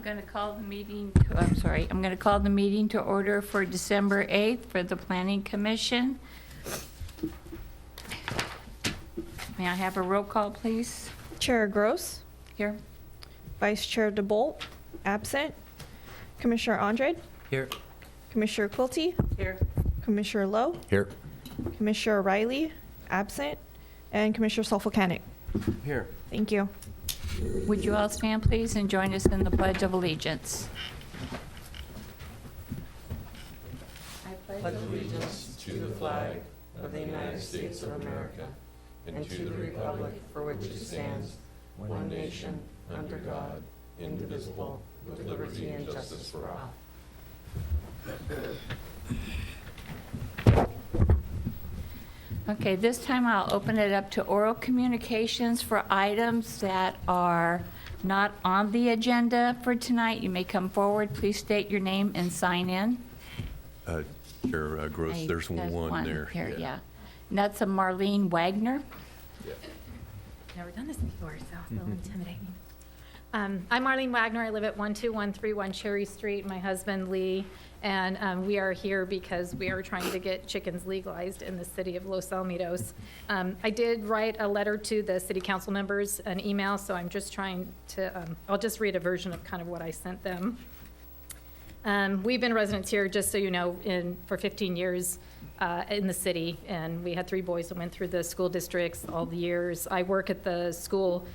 going to call the meeting, I'm going to call the meeting to order for December 8th for the Planning Commission. May I have a roll call, please? Chair Gross, Here. Vice Chair DeBolt, absent. Commissioner Andrade, Here. Commissioner Quilty, Here. Commissioner Lowe, Here. Commissioner Riley, absent, and Commissioner Solfolcanic. Here. Thank you. Would you all stand, please, and join us in the Pledge of Allegiance? Pledge allegiance to the flag of the United States of America and to the republic for which it stands, one nation, under God, indivisible, with liberty and justice for all. Okay, this time I'll open it up to oral communications for items that are not on the agenda for tonight. You may come forward. Please state your name and sign in. Chair Gross, there's one there. Here, yeah. And that's a Marlene Wagner. Yeah. Never done this before, so it's a little intimidating. I'm Marlene Wagner. I live at 12131 Cherry Street. My husband, Lee, and we are here because we are trying to get chickens legalized in the city of Los Alamitos. I did write a letter to the city council members, an email, so I'm just trying to, I'll just read a version of kind of what I sent them. We've been residents here, just so you know, for 15 years in the city, and we had 3 boys that went through the school districts all the years. I work at the school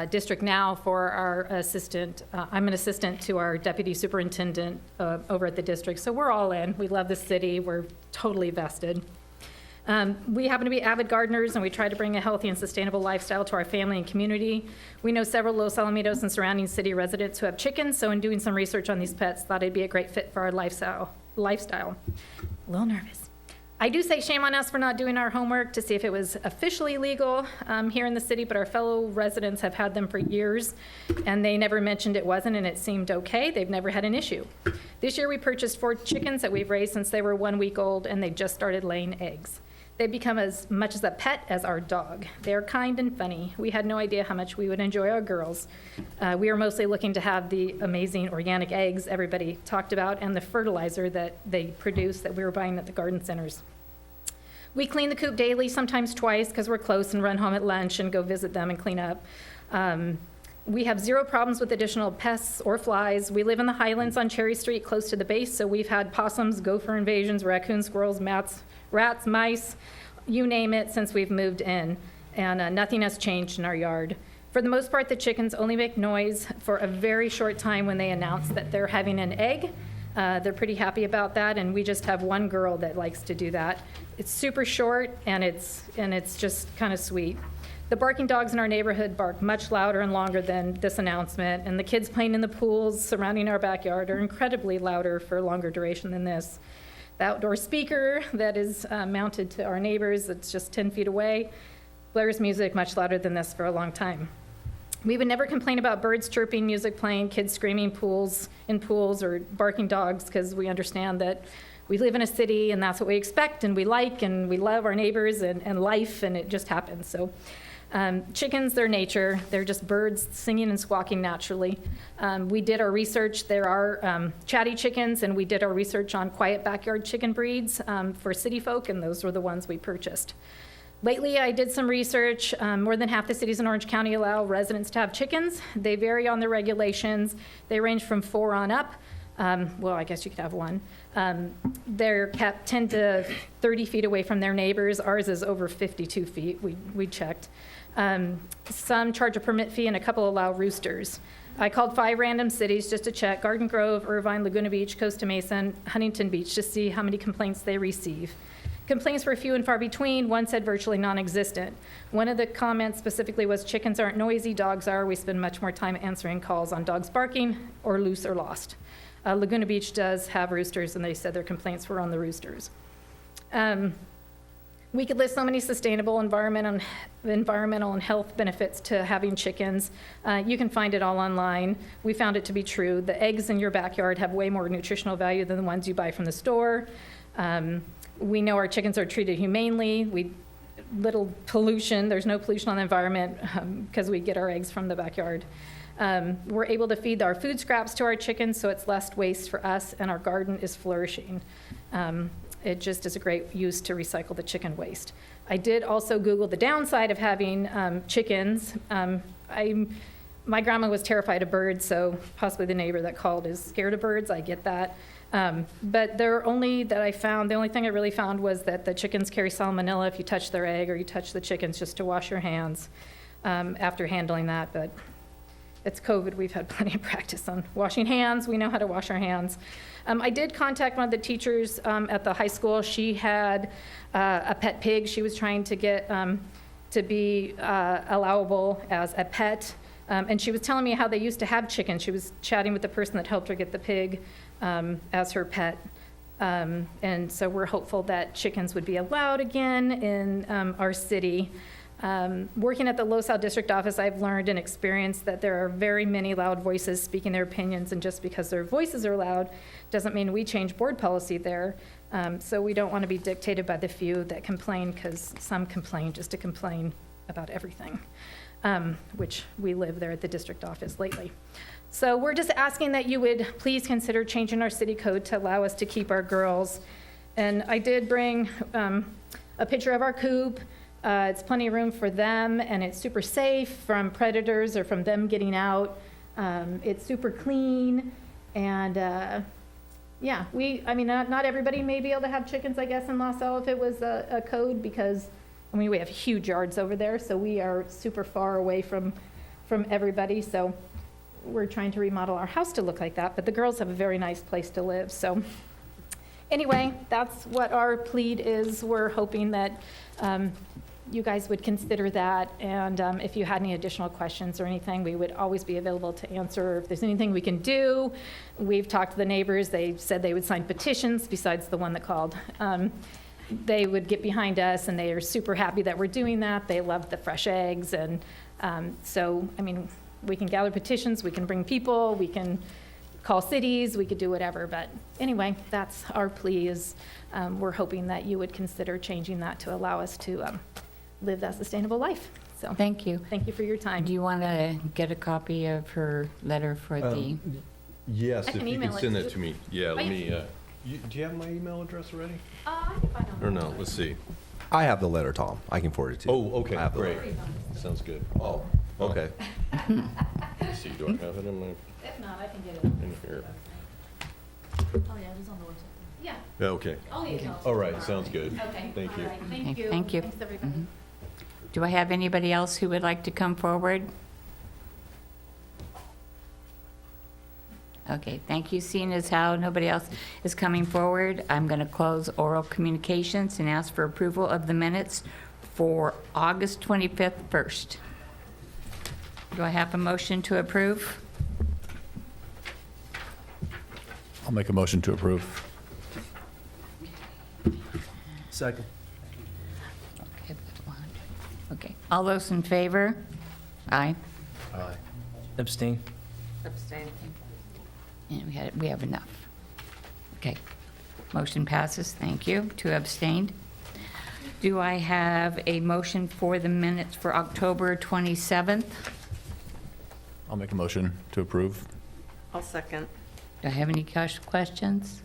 district now for our assistant. I'm an assistant to our deputy superintendent over at the district, so we're all in. We love the city. We're totally vested. We happen to be avid gardeners, and we try to bring a healthy and sustainable lifestyle to our family and community. We know several Los Alamitos and surrounding city residents who have chickens, so in doing some research on these pets, thought it'd be a great fit for our lifestyle. A little nervous. I do say shame on us for not doing our homework to see if it was officially legal here in the city, but our fellow residents have had them for years, and they never mentioned it wasn't, and it seemed okay. They've never had an issue. This year we purchased 4 chickens that we've raised since they were 1 week old, and they just started laying eggs. They've become as much as a pet as our dog. They're kind and funny. We had no idea how much we would enjoy our girls. We were mostly looking to have the amazing organic eggs everybody talked about and the fertilizer that they produce that we were buying at the garden centers. We clean the coop daily, sometimes twice, because we're close and run home at lunch and go visit them and clean up. We have 0 problems with additional pests or flies. We live in the Highlands on Cherry Street, close to the base, so we've had possums, gopher invasions, raccoons, squirrels, rats, mice, you name it, since we've moved in, and nothing has changed in our yard. For the most part, the chickens only make noise for a very short time when they announce that they're having an egg. They're pretty happy about that, and we just have one girl that likes to do that. It's super short, and it's just kind of sweet. The barking dogs in our neighborhood bark much louder and longer than this announcement, and the kids playing in the pools surrounding our backyard are incredibly louder for a longer duration than this. The outdoor speaker that is mounted to our neighbors, it's just 10 feet away, blares music much louder than this for a long time. We would never complain about birds chirping, music playing, kids screaming in pools, or barking dogs, because we understand that we live in a city and that's what we expect and we like and we love our neighbors and life, and it just happens. So chickens, their nature, they're just birds singing and squawking naturally. We did our research. There are chatty chickens, and we did our research on quiet backyard chicken breeds for city folk, and those were the ones we purchased. Lately, I did some research. More than half the cities in Orange County allow residents to have chickens. They vary on their regulations. They range from 4 on up. Well, I guess you could have 1. They're kept 10 to 30 feet away from their neighbors. Ours is over 52 feet. We checked. Some charge a permit fee, and a couple allow roosters. I called 5 random cities just to check: Garden Grove, Irvine, Laguna Beach, Costa Mesa, Huntington Beach, to see how many complaints they receive. Complaints were few and far between. One said virtually non-existent. One of the comments specifically was, chickens aren't noisy, dogs are. We spend much more time answering calls on dogs barking or loose or lost. Laguna Beach does have roosters, and they said their complaints were on the roosters. We could list so many sustainable environmental and health benefits to having chickens. You can find it all online. We found it to be true. The eggs in your backyard have way more nutritional value than the ones you buy from the store. We know our chickens are treated humanely. Little pollution. There's no pollution on the environment because we get our eggs from the backyard. We're able to feed our food scraps to our chickens, so it's less waste for us, and our garden is flourishing. It just is a great use to recycle the chicken waste. I did also Google the downside of having chickens. My grandma was terrified of birds, so possibly the neighbor that called is scared of birds. I get that. But the only thing I really found was that the chickens carry salmonella if you touch their egg or you touch the chickens, just to wash your hands after handling that. But it's COVID. We've had plenty of practice on washing hands. We know how to wash our hands. I did contact one of the teachers at the high school. She had a pet pig she was trying to get to be allowable as a pet. And she was telling me how they used to have chickens. She was chatting with the person that helped her get the pig as her pet. And so we're hopeful that chickens would be allowed again in our city. Working at the LoSal district office, I've learned and experienced that there are very many loud voices speaking their opinions, and just because their voices are loud doesn't mean we change board policy there. So we don't want to be dictated by the few that complain, because some complain just to complain about everything, which we live there at the district office lately. So we're just asking that you would please consider changing our city code to allow us to keep our girls. And I did bring a picture of our coop. It's plenty of room for them, and it's super safe from predators or from them getting out. It's super clean, and yeah, not everybody may be able to have chickens, I guess, in LaSalle if it was a code, because, we have huge yards over there, so we are super far away from everybody, so we're trying to remodel our house to look like that, but the girls have a very nice place to live, so anyway, that's what our plead is. We're hoping that you guys would consider that, and if you had any additional questions or anything, we would always be available to answer. If there's anything we can do, we've talked to the neighbors. They said they would sign petitions, besides the one that called. They would get behind us, and they are super happy that we're doing that. They love the fresh eggs, and so, we can gather petitions, we can bring people, we can call cities, we could do whatever, but anyway, that's our plea is we're hoping that you would consider changing that to allow us to live that sustainable life. So Thank you. thank you for your time. Do you want to get a copy of her letter for the, Yes, I if can you email can it send to that you. to me. Yeah, let yeah. me, do you have my email address already? I can find out. Or no, let's see. I have the letter, Tom. I can forward it to you. Oh, okay, I have the great. letter. Sounds good. Oh, okay. Let's see, do I have it in my, If not, I can get it. in here? Oh, yeah, it is on the website. Yeah, Yeah, okay. I'll email it. All right, sounds good. Okay. Thank you. All right, Okay, Thank you. thank you. Thanks, everybody. do I have anybody else who would like to come forward? Okay, thank you. Seeing as how nobody else is coming forward, I'm going to close oral communications and ask for approval of the minutes for August 25th first. Do I have a motion to approve? I'll make a motion to approve. Second. Okay, that's 100. Okay, all those in favor? Aye. Aye. Abstain. Abstain. And we have enough. Okay, motion passes, thank you. 2 abstained. Do I have a motion for the minutes for October 27th? I'll make a motion to approve. I'll second. Do I have any questions?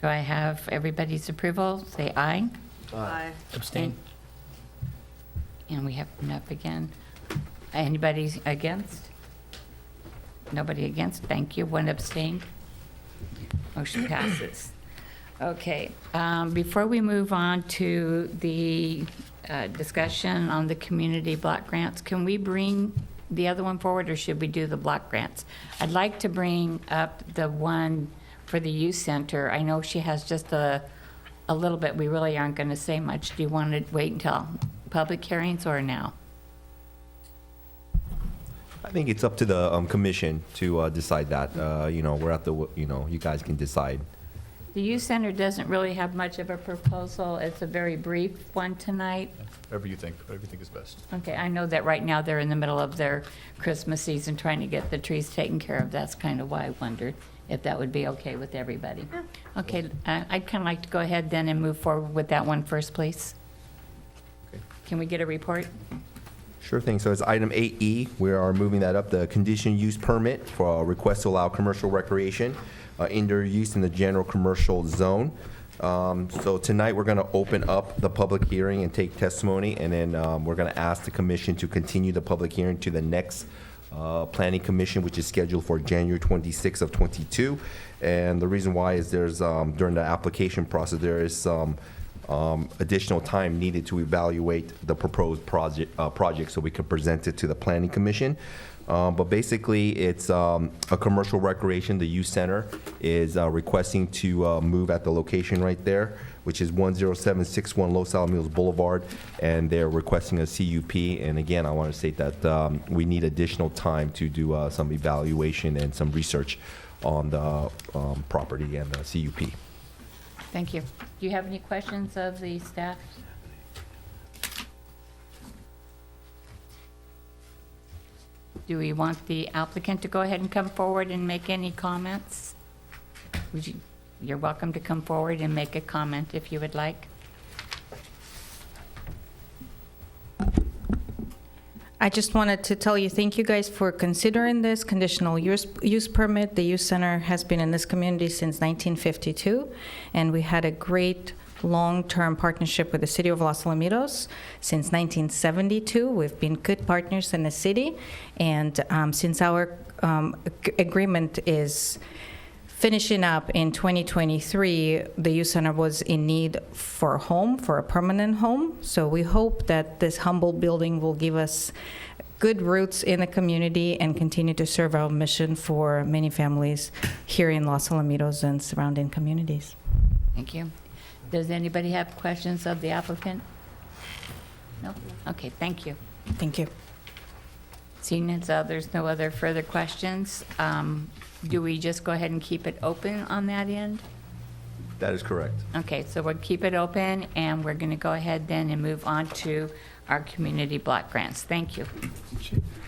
Do I have everybody's approval? Say aye. Aye. Abstain. And we have enough again. Anybody against? Nobody against, thank you. 1 abstained. Motion passes. Okay, before we move on to the discussion on the community block grants, can we bring the other one forward, or should we do the block grants? I'd like to bring up the one for the youth center. I know she has just a little bit. We really aren't going to say much. Do you want to wait until public hearings or now? I think it's up to the commission to decide that. We're at the, you guys can decide. The youth center doesn't really have much of a proposal. It's a very brief one tonight. Whatever you think is best. Okay, I know that right now they're in the middle of their Christmas season trying to get the trees taken care of. That's kind of why I wondered if that would be okay with everybody. Okay, I'd kind of like to go ahead then and move forward with that one first, please. Okay. Can we get a report? Sure thing. So it's item 8E. We are moving that up, the conditional use permit for a request to allow commercial recreation indoor use in the general commercial zone. So tonight, we're going to open up the public hearing and take testimony, and then we're going to ask the commission to continue the public hearing to the next planning commission, which is scheduled for January 26th of 22. And the reason why is there's, during the application process, there is some additional time needed to evaluate the proposed project so we can present it to the planning commission. But basically, it's a commercial recreation. The youth center is requesting to move at the location right there, which is 10761 Los Alamitos Boulevard, and they're requesting a CUP. And again, I want to state that we need additional time to do some evaluation and some research on the property and the CUP. Thank you. Do you have any questions of the staff? Do we want the applicant to go ahead and come forward and make any comments? You're welcome to come forward and make a comment if you would like. I just wanted to tell you, thank you guys for considering this conditional use permit. The youth center has been in this community since 1952, and we had a great long-term partnership with the city of Los Alamitos since 1972. We've been good partners in the city, and since our agreement is finishing up in 2023, the youth center was in need for a home, for a permanent home. So we hope that this humble building will give us good roots in the community and continue to serve our mission for many families here in Los Alamitos and surrounding communities. Thank you. Does anybody have questions of the applicant? No? Okay, thank you. Thank you. Seeing as there's no other further questions, do we just go ahead and keep it open on that end? That is correct. Okay, so we'll keep it open, and we're going to go ahead then and move on to our community block grants. Thank you.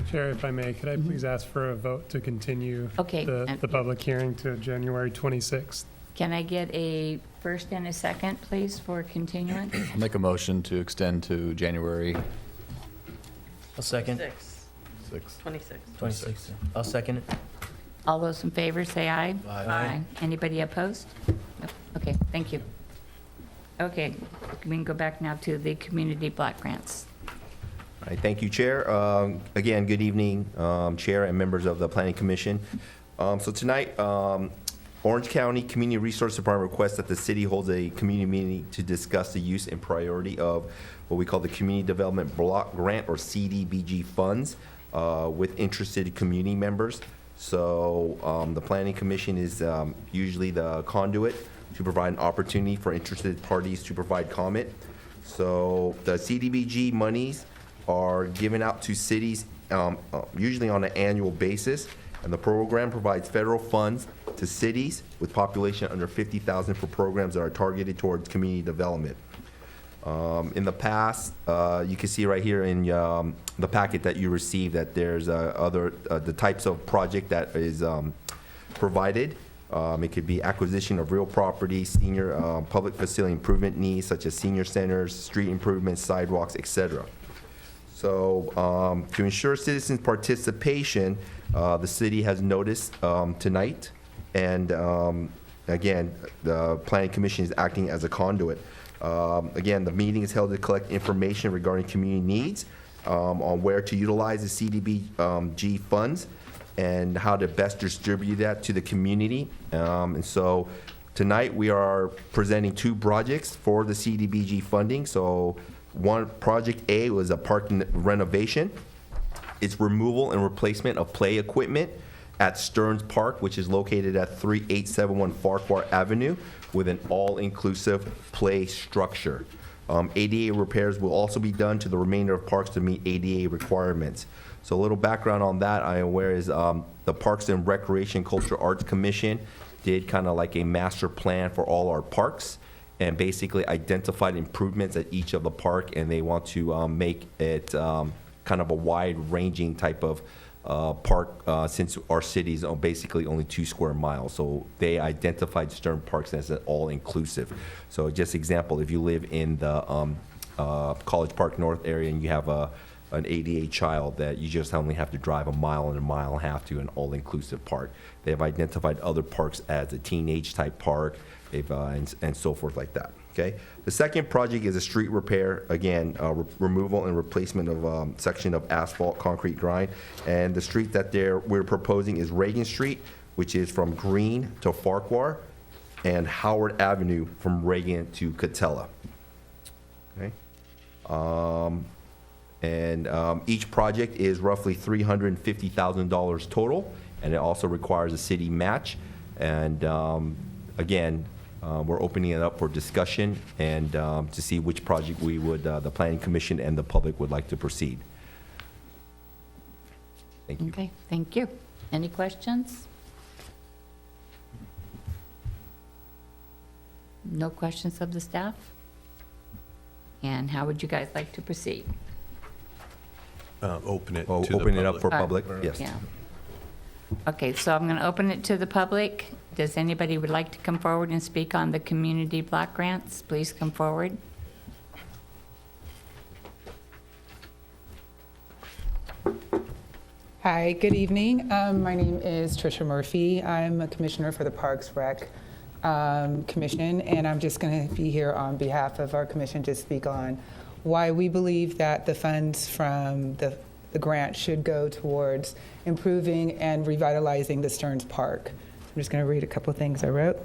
Chair, if I may, could I please ask for a vote to continue Okay, the public hearing to January 26th? Can I get a first and a second, please, for continuance? I'll make a motion to extend to January I'll second. 26. 26. I'll second it. All those in favor, say aye. Aye. Anybody opposed? Nope. Okay, thank you. Okay, we can go back now to the community block grants. All right, thank you, Chair. Again, good evening, Chair and members of the Planning Commission. So tonight, Orange County Community Resource Department requests that the city holds a community meeting to discuss the use and priority of what we call the Community Development Block Grant, or CDBG funds, with interested community members. So the Planning Commission is usually the conduit to provide an opportunity for interested parties to provide comment. So the CDBG monies are given out to cities usually on an annual basis, and the program provides federal funds to cities with population under 50,000 for programs that are targeted towards community development. In the past, you can see right here in the packet that you received that there's the types of project that is provided. It could be acquisition of real property, senior public facility improvement needs such as senior centers, street improvements, sidewalks, etc. So to ensure citizens' participation, the city has noticed tonight, and again, the Planning Commission is acting as a conduit. Again, the meeting is held to collect information regarding community needs, on where to utilize the CDBG funds and how to best distribute that to the community. And so tonight we are presenting two projects for the CDBG funding. So one, project A was a park renovation. It's removal and replacement of play equipment at Stearns Park, which is located at 3871 Farquhar Avenue, with an all-inclusive play structure. ADA repairs will also be done to the remainder of parks to meet ADA requirements. So a little background on that, I am aware is the Parks and Recreation Cultural Arts Commission did kind of like a master plan for all our parks and basically identified improvements at each of the park, and they want to make it kind of a wide-ranging type of park, since our city is basically only 2 square miles. So they identified Stern Parks as an all-inclusive. So just example, if you live in the College Park North area and you have a an ADA child, that you just only have to drive a mile and a mile and a half to an all-inclusive park. They have identified other parks as a teenage-type park, and so forth like that, okay? The second project is a street repair, again, removal and replacement of section of asphalt concrete grind. And the street that we're proposing is Reagan Street, which is from Green to Farquhar, and Howard Avenue from Reagan to Catella. Okay? Each project is roughly $350,000 total, and it also requires a city match. And again, we're opening it up for discussion and to see which project we would, the Planning Commission and the public would like to proceed. Thank you. Okay, thank you. Any questions? No questions of the staff? And how would you guys like to proceed? Open it to the public. Open it up for All right. public, yes. Yeah. Okay, so I'm going to open it to the public. Does anybody would like to come forward and speak on the community block grants? Please come forward. Hi, good evening. My name is Tricia Murphy. I'm a commissioner for the Parks Rec Commission, and I'm just going to be here on behalf of our commission to speak on why we believe that the funds from the grant should go towards improving and revitalizing the Stearns Park. I'm just going to read a couple of things I wrote.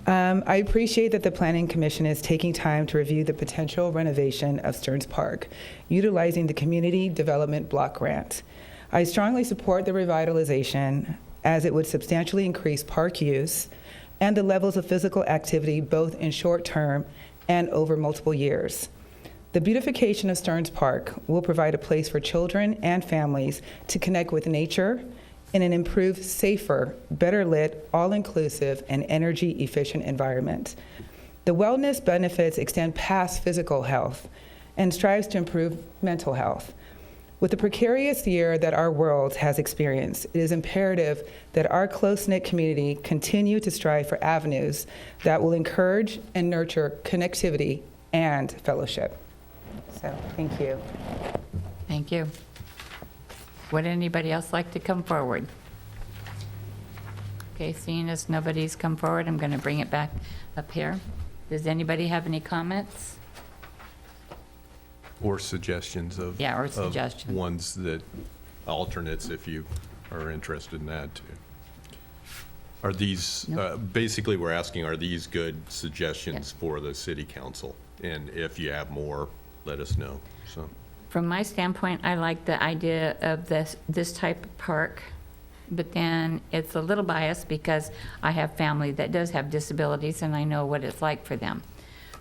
I appreciate that the Planning Commission is taking time to review the potential renovation of Stearns Park, utilizing the Community Development Block Grant. I strongly support the revitalization as it would substantially increase park use and the levels of physical activity both in short term and over multiple years. The beautification of Stearns Park will provide a place for children and families to connect with nature in an improved, safer, better lit, all-inclusive, and energy-efficient environment. The wellness benefits extend past physical health and strives to improve mental health. With the precarious year that our world has experienced, it is imperative that our close-knit community continue to strive for avenues that will encourage and nurture connectivity and fellowship. So, thank you. Thank you. Would anybody else like to come forward? Okay, seeing as nobody's come forward, I'm going to bring it back up here. Does anybody have any comments? Or suggestions of. Yeah, or of suggestions. Ones that, alternates, if you are interested in that too. Are these, basically we're asking, are these good suggestions for the city council? And if you have more, let us know, so. From my standpoint, I like the idea of this type of park, but then it's a little biased because I have family that does have disabilities and I know what it's like for them.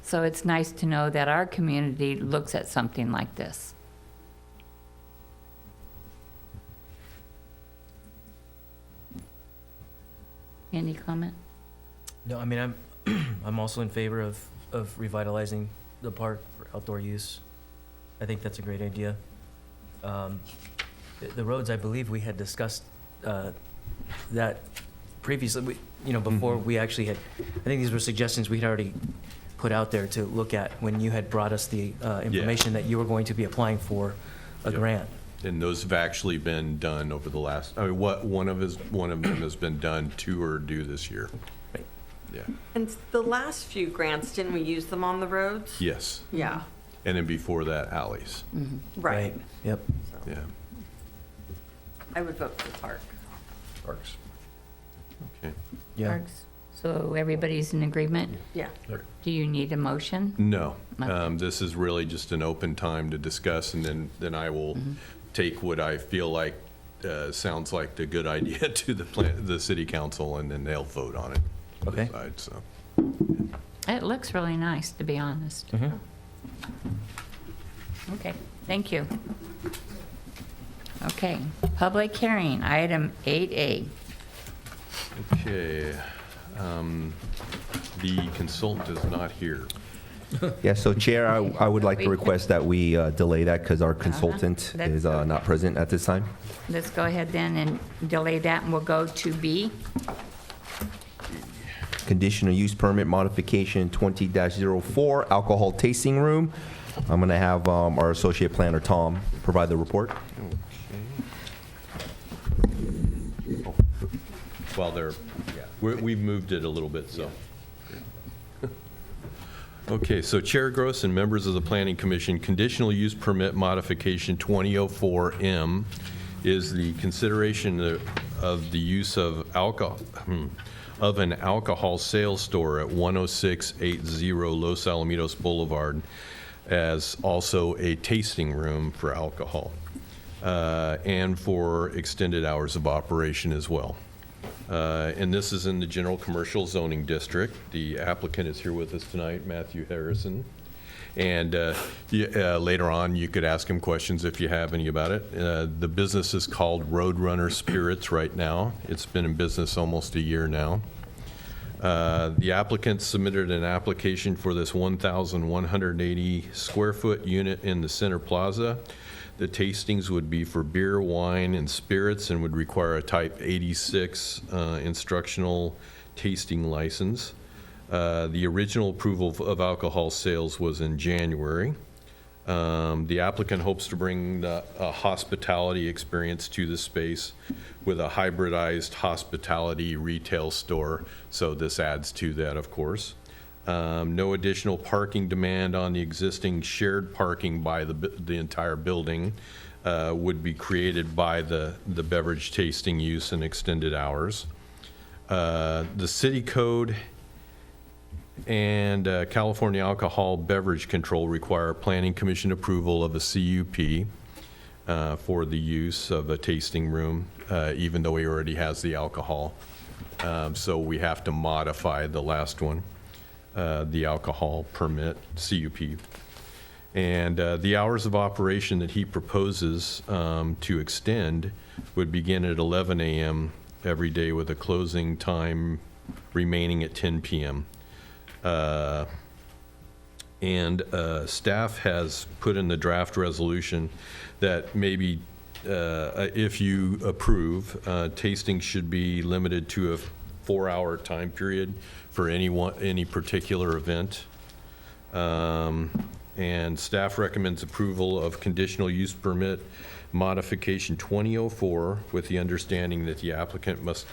So it's nice to know that our community looks at something like this. Any comment? No, I mean, I'm also in favor of revitalizing the park for outdoor use. I think that's a great idea. The roads, I believe we had discussed that previously, before we actually had, I think these were suggestions we had already put out there to look at when you had brought us the information that you were going to be applying for a grant. And those have actually been done over the last, I mean, one of them has been done to or due this year. Right. Yeah, And the last few grants, didn't we use them on the roads? yes. Yeah, And then before that, alleys, right. Yep. So yeah. I would vote for the park. Parks. Okay. Yeah. Parks? So everybody's in agreement? Yeah. Do you need a motion? No, Okay. this is really just an open time to discuss, and then I will take what I feel like sounds like the good idea to the city council, and then they'll vote on it. Okay. Decide, so. It looks really nice, to be honest. Okay, thank you. Okay, public hearing, item 8A. Okay, the consultant is not here. Yeah, so Chair, I would like to request that we delay that because our consultant Let's is go. not present at this time. Let's go ahead then and delay that, and we'll go to B. conditional use permit modification 20-04, alcohol tasting room. I'm going to have our associate planner, Tom, provide the report. Well, we've moved it a little bit, so. Okay, so Chair Gross and members of the Planning Commission, conditional use permit modification 2004M is the consideration of the use of an alcohol sales store at 10680 Los Alamitos Boulevard as also a tasting room for alcohol and for extended hours of operation as well. And this is in the General Commercial Zoning District. The applicant is here with us tonight, Matthew Harrison. And later on, you could ask him questions if you have any about it. The business is called Roadrunner Spirits right now. It's been in business almost a year now. The applicant submitted an application for this 1,180 square foot unit in the Center Plaza. The tastings would be for beer, wine, and spirits and would require a Type 86 instructional tasting license. The original approval of alcohol sales was in January. The applicant hopes to bring a hospitality experience to the space with a hybridized hospitality retail store, so this adds to that, of course. No additional parking demand on the existing shared parking by the entire building would be created by the beverage tasting use and extended hours. The city code and California Alcohol Beverage Control require Planning Commission approval of a CUP for the use of a tasting room, even though he already has the alcohol. So we have to modify the last one. The alcohol permit, CUP. And the hours of operation that he proposes to extend would begin at 11 a.m. every day with a closing time remaining at 10 p.m. And staff has put in the draft resolution that maybe if you approve, tasting should be limited to a 4-hour time period for any particular event. And staff recommends approval of conditional use permit modification 2004 with the understanding that the applicant must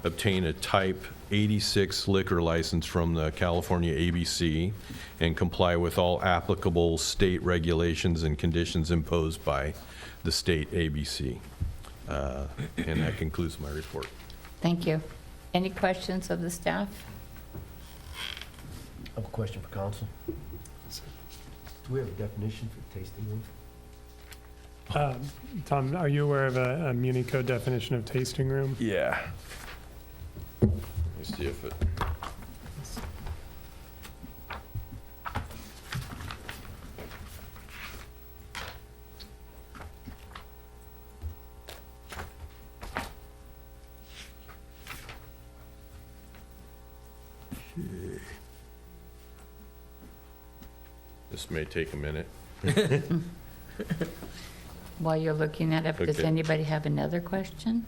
obtain a Type 86 liquor license from the California ABC and comply with all applicable state regulations and conditions imposed by the state ABC. And that concludes my report. Thank you. Any questions of the staff? I have a question for council. Do we have a definition for tasting room? Tom, are you aware of a Muni Code definition of tasting room? Yeah. Let me see if it. This may take a minute. While you're looking at it, does Okay. anybody have another question?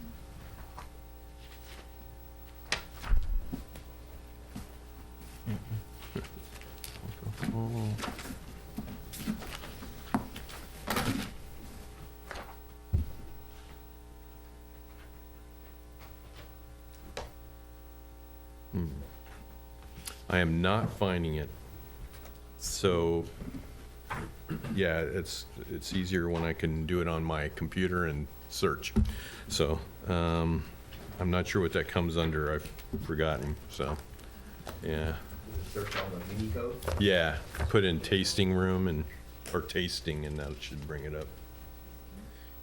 I am not finding it. So, yeah, it's easier when I can do it on my computer and search. So, I'm not sure what that comes under. I've forgotten, so, yeah. Search on the mini code. Yeah, put in tasting room or tasting, and that should bring it up.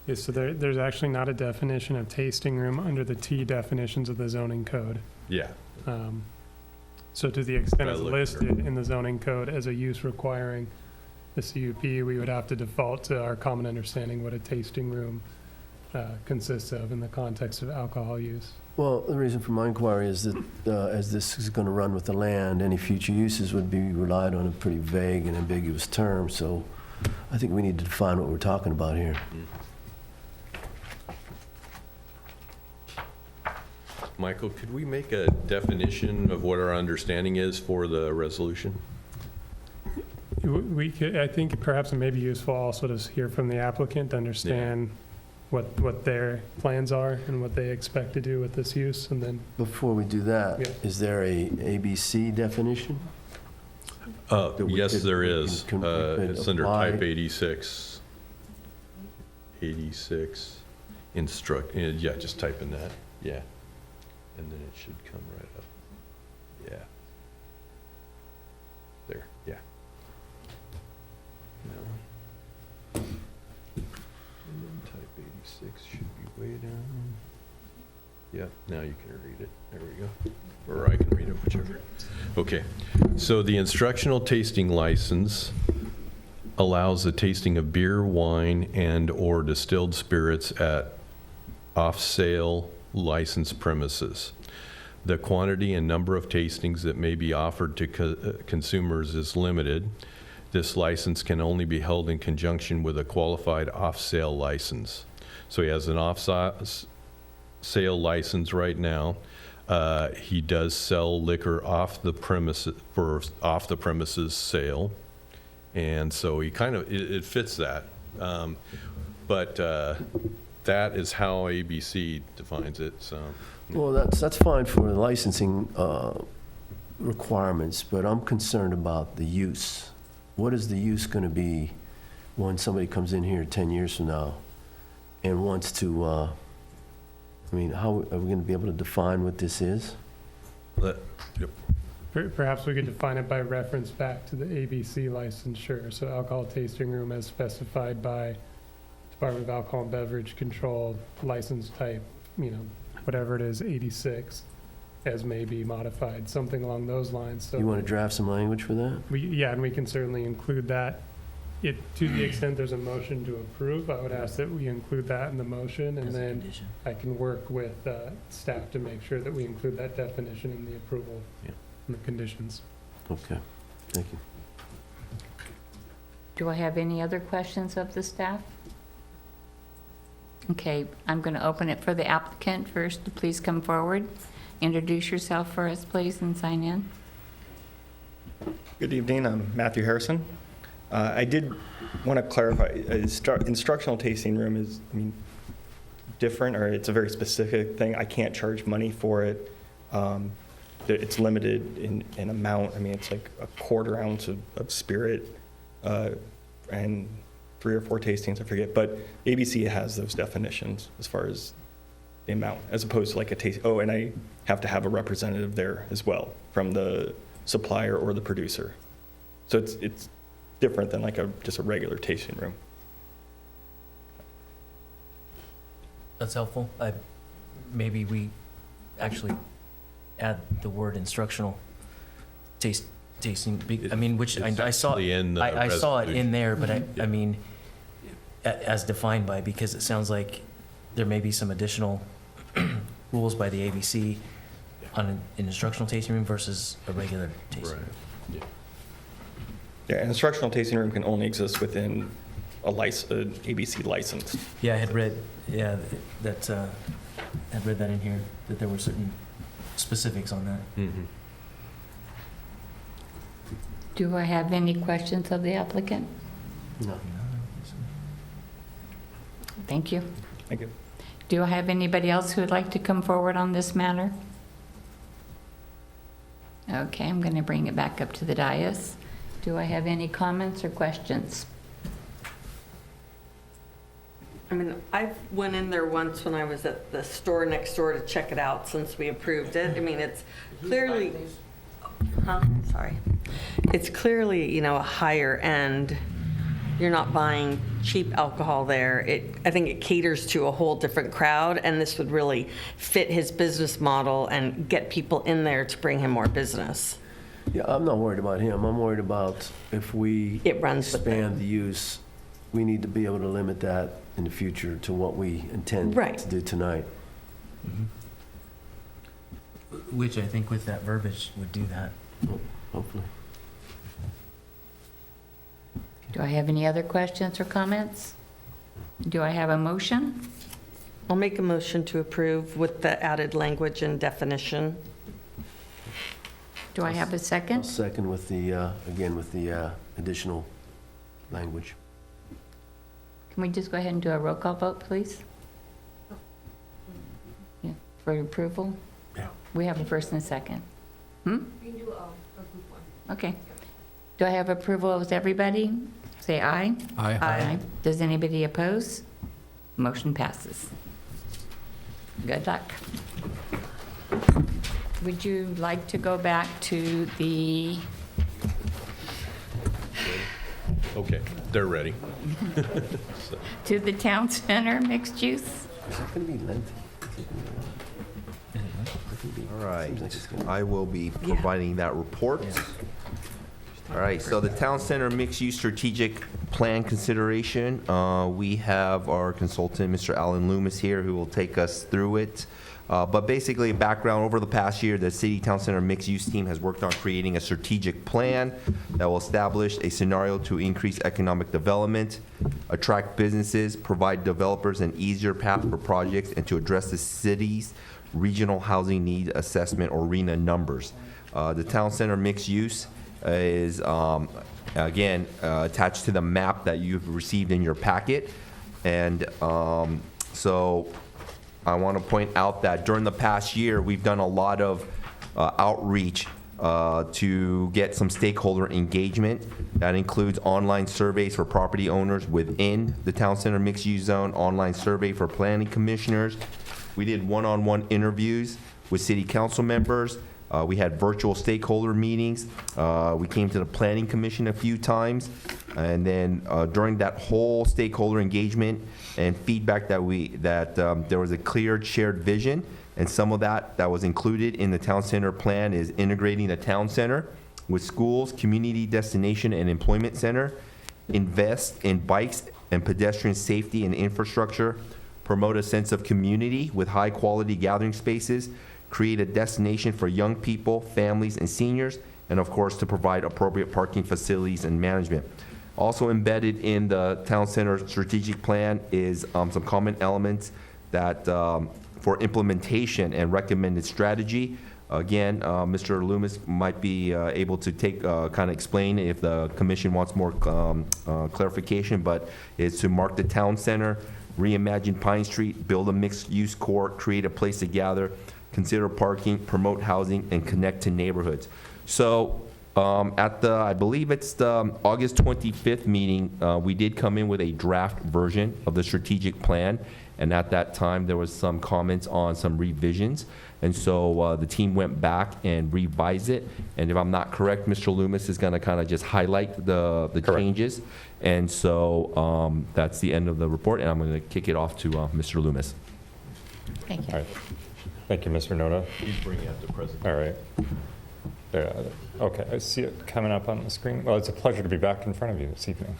Yeah, so there's actually not a definition of tasting room under the T definitions of the zoning code. Yeah, So to the extent I it's looked listed in the zoning code as a use requiring the CUP, we would have to default to our common understanding what a tasting room consists of in the context of alcohol use. Well, the reason for my inquiry is that as this is going to run with the land, any future uses would be relied on a pretty vague and ambiguous term. So I think we need to define what we're talking about here. Michael, could we make a definition of what our understanding is for the resolution? We could, I think perhaps it may be useful also to hear from the applicant to understand what their plans are and what they expect to do with this use, and then, Before we do that, Yeah. is there a ABC definition? That we Yes, could- there we is. can- we could It's under apply? type 86. 86, yeah, just type in that, yeah. And then it should come right up. Yeah. There, yeah. No. And then type 86 should be way down. Yeah, now you can read it. There we go. Or I can read it, whichever. Okay, so the instructional tasting license allows the tasting of beer, wine, and/or distilled spirits at off-sale licensed premises. The quantity and number of tastings that may be offered to consumers is limited. This license can only be held in conjunction with a qualified off-sale license. So he has an off-sale license right now. He does sell liquor off the premises for off-the-premises sale. And so he kind of, it fits that. But that is how ABC defines it, so. Well, that's fine for the licensing requirements, but I'm concerned about the use. What is the use going to be when somebody comes in here 10 years from now and wants to, I mean, how are we going to be able to define what this is? Yep. perhaps we could define it by reference back to the ABC licensure, so alcohol tasting room as specified by Department of Alcohol and Beverage Control, license type, whatever it is, 86, as may be modified, something along those lines. So You want to draft some language for that? and we can certainly include that. To the extent there's a motion to approve, I would ask that we include that in the motion, and As a then condition. I can work with staff to make sure that we include that definition in the approval Yeah. and the conditions. Okay, thank you. Do I have any other questions of the staff? Okay, I'm going to open it for the applicant first. Please come forward. Introduce yourself for us, please, and sign in. Good evening, I'm Matthew Harrison. I did want to clarify, instructional tasting room is, different, or it's a very specific thing. I can't charge money for it. It's limited in amount. It's like a quarter ounce of spirit and 3 or 4 tastings, I forget. But ABC has those definitions as far as the amount, as opposed to like a taste. Oh, and I have to have a representative there as well from the supplier or the producer. So it's different than like just a regular tasting room. That's helpful. Maybe we actually add the word instructional tasting, which I saw, actually in the I saw it in resolution. there, but as defined by, because it sounds like there may be some additional rules by the ABC on an instructional tasting room versus a regular tasting room. Right. Yeah. Yeah, an instructional tasting room can only exist within an ABC license. Yeah, I had read, that, I'd read that in here, that there were certain specifics on that. Mhm. Do I have any questions of the applicant? No. Thank you. Thank you. Do I have anybody else who would like to come forward on this matter? Okay, I'm going to bring it back up to the dais. Do I have any comments or questions? I went in there once when I was at the store next door to check it out since we approved it. It's clearly, sorry. It's clearly, a higher end. You're not buying cheap alcohol there. I think it caters to a whole different crowd, and this would really fit his business model and get people in there to bring him more business. Yeah, I'm not worried about him. I'm worried about if we It runs with expand the use, we need to be able to limit that in the future to what we intend Right. to do tonight. Which I think with that verbiage would do that. Hopefully. Do I have any other questions or comments? Do I have a motion? I'll make a motion to approve with the added language and definition. Do I have a I'll second? second with the, again, with the additional language. Can we just go ahead and do a roll call vote, please? Yeah, for approval? Yeah. We have a first and a second. Hmm? We can do a group one. Okay. Do I have approval with everybody? Say aye. Aye. Does anybody oppose? Motion passes. Good luck. Would you like to go back to the, Okay, they're ready. to the town center mixed use? Is that going to be lengthy? All right, Seems like it's gonna be- I will be providing that report. All right, so the Town Center Mixed-Use Strategic Plan consideration, we have our consultant, Mr. Alan Loomis here, who will take us through it. But basically, background, over the past year, the City Town Center Mixed-Use Team has worked on creating a strategic plan that will establish a scenario to increase economic development, attract businesses, provide developers an easier path for projects, and to address the city's regional housing need assessment, or RHNA numbers. The Town Center Mixed Use is, again, attached to the map that you've received in your packet. And so I want to point out that during the past year, we've done a lot of outreach to get some stakeholder engagement. That includes online surveys for property owners within the Town Center Mixed Use Zone, online survey for planning commissioners. We did one-on-one interviews with city council members. We had virtual stakeholder meetings. We came to the planning commission a few times. And then during that whole stakeholder engagement and feedback that there was a clear shared vision, and some of that was included in the town center plan is integrating the town center with schools, community destination, and employment center, invest in bikes and pedestrian safety and infrastructure, promote a sense of community with high-quality gathering spaces, create a destination for young people, families, and seniors, and of course, to provide appropriate parking facilities and management. Also embedded in the town center strategic plan is some common elements that for implementation and recommended strategy. Again, Mr. Loomis might be able to kind of explain if the commission wants more clarification, but it's to mark the town center, reimagine Pine Street, build a mixed-use court, create a place to gather, consider parking, promote housing, and connect to neighborhoods. So at the, I believe it's the August 25th meeting, we did come in with a draft version of the strategic plan. And at that time, there was some comments on some revisions. And so the team went back and revised it. And if I'm not correct, Mr. Loomis is going to kind of just highlight the changes. And so that's the end of the report. And I'm going to kick it off to Mr. Loomis. Thank you. All right. Thank you, Mr. Noda. Please bring out the presentation. All right. Okay, I see it coming up on the screen. Well, it's a pleasure to be back in front of you this evening.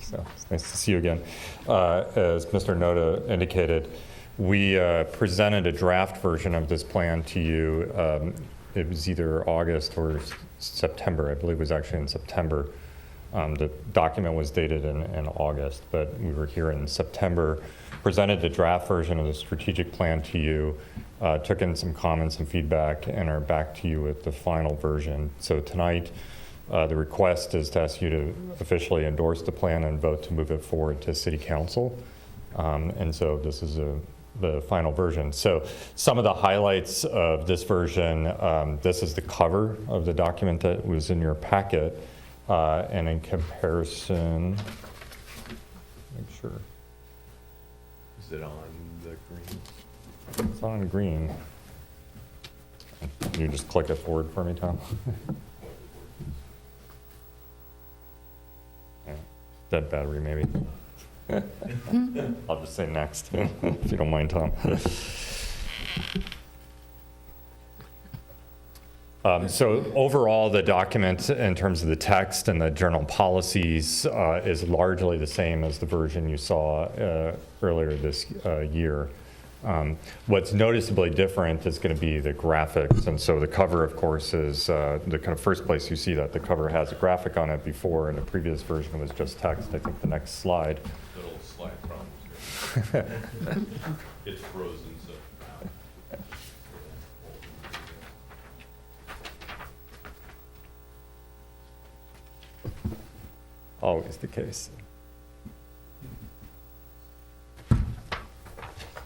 So it's nice to see you again. As Mr. Noda indicated, we presented a draft version of this plan to you. It was either August or September. I believe it was actually in September. The document was dated in August, but we were here in September, presented the draft version of the strategic plan to you, took in some comments and feedback, and are back to you with the final version. So tonight, the request is to ask you to officially endorse the plan and vote to move it forward to City Council. And so this is the final version. So some of the highlights of this version, this is the cover of the document that was in your packet. And in comparison, make sure. Is it on the green? It's on green. Can you just click it forward for me, Tom? Yeah. Dead battery, maybe. I'll just say next, if you don't mind, Tom. So overall, the document in terms of the text and the general policies is largely the same as the version you saw earlier this year. What's noticeably different is going to be the graphics. And so the cover, of course, is the kind of first place you see that. The cover has a graphic on it before, and the previous version was just text. I think the next slide. Little slide problems It's frozen, so. Always the case.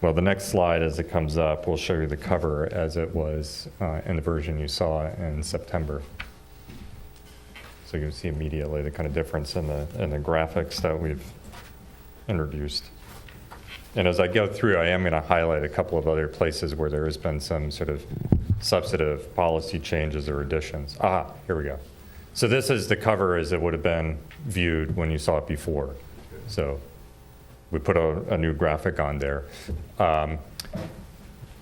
Well, the next slide, as it comes up, will show you the cover as it was in the version you saw in September. So you can see immediately the kind of difference in the graphics that we've introduced. And as I go through, I am going to highlight a couple of other places where there has been some sort of substantive policy changes or additions. Here we go. So this is the cover as it would have been viewed when you saw it before. So we put a new graphic on there.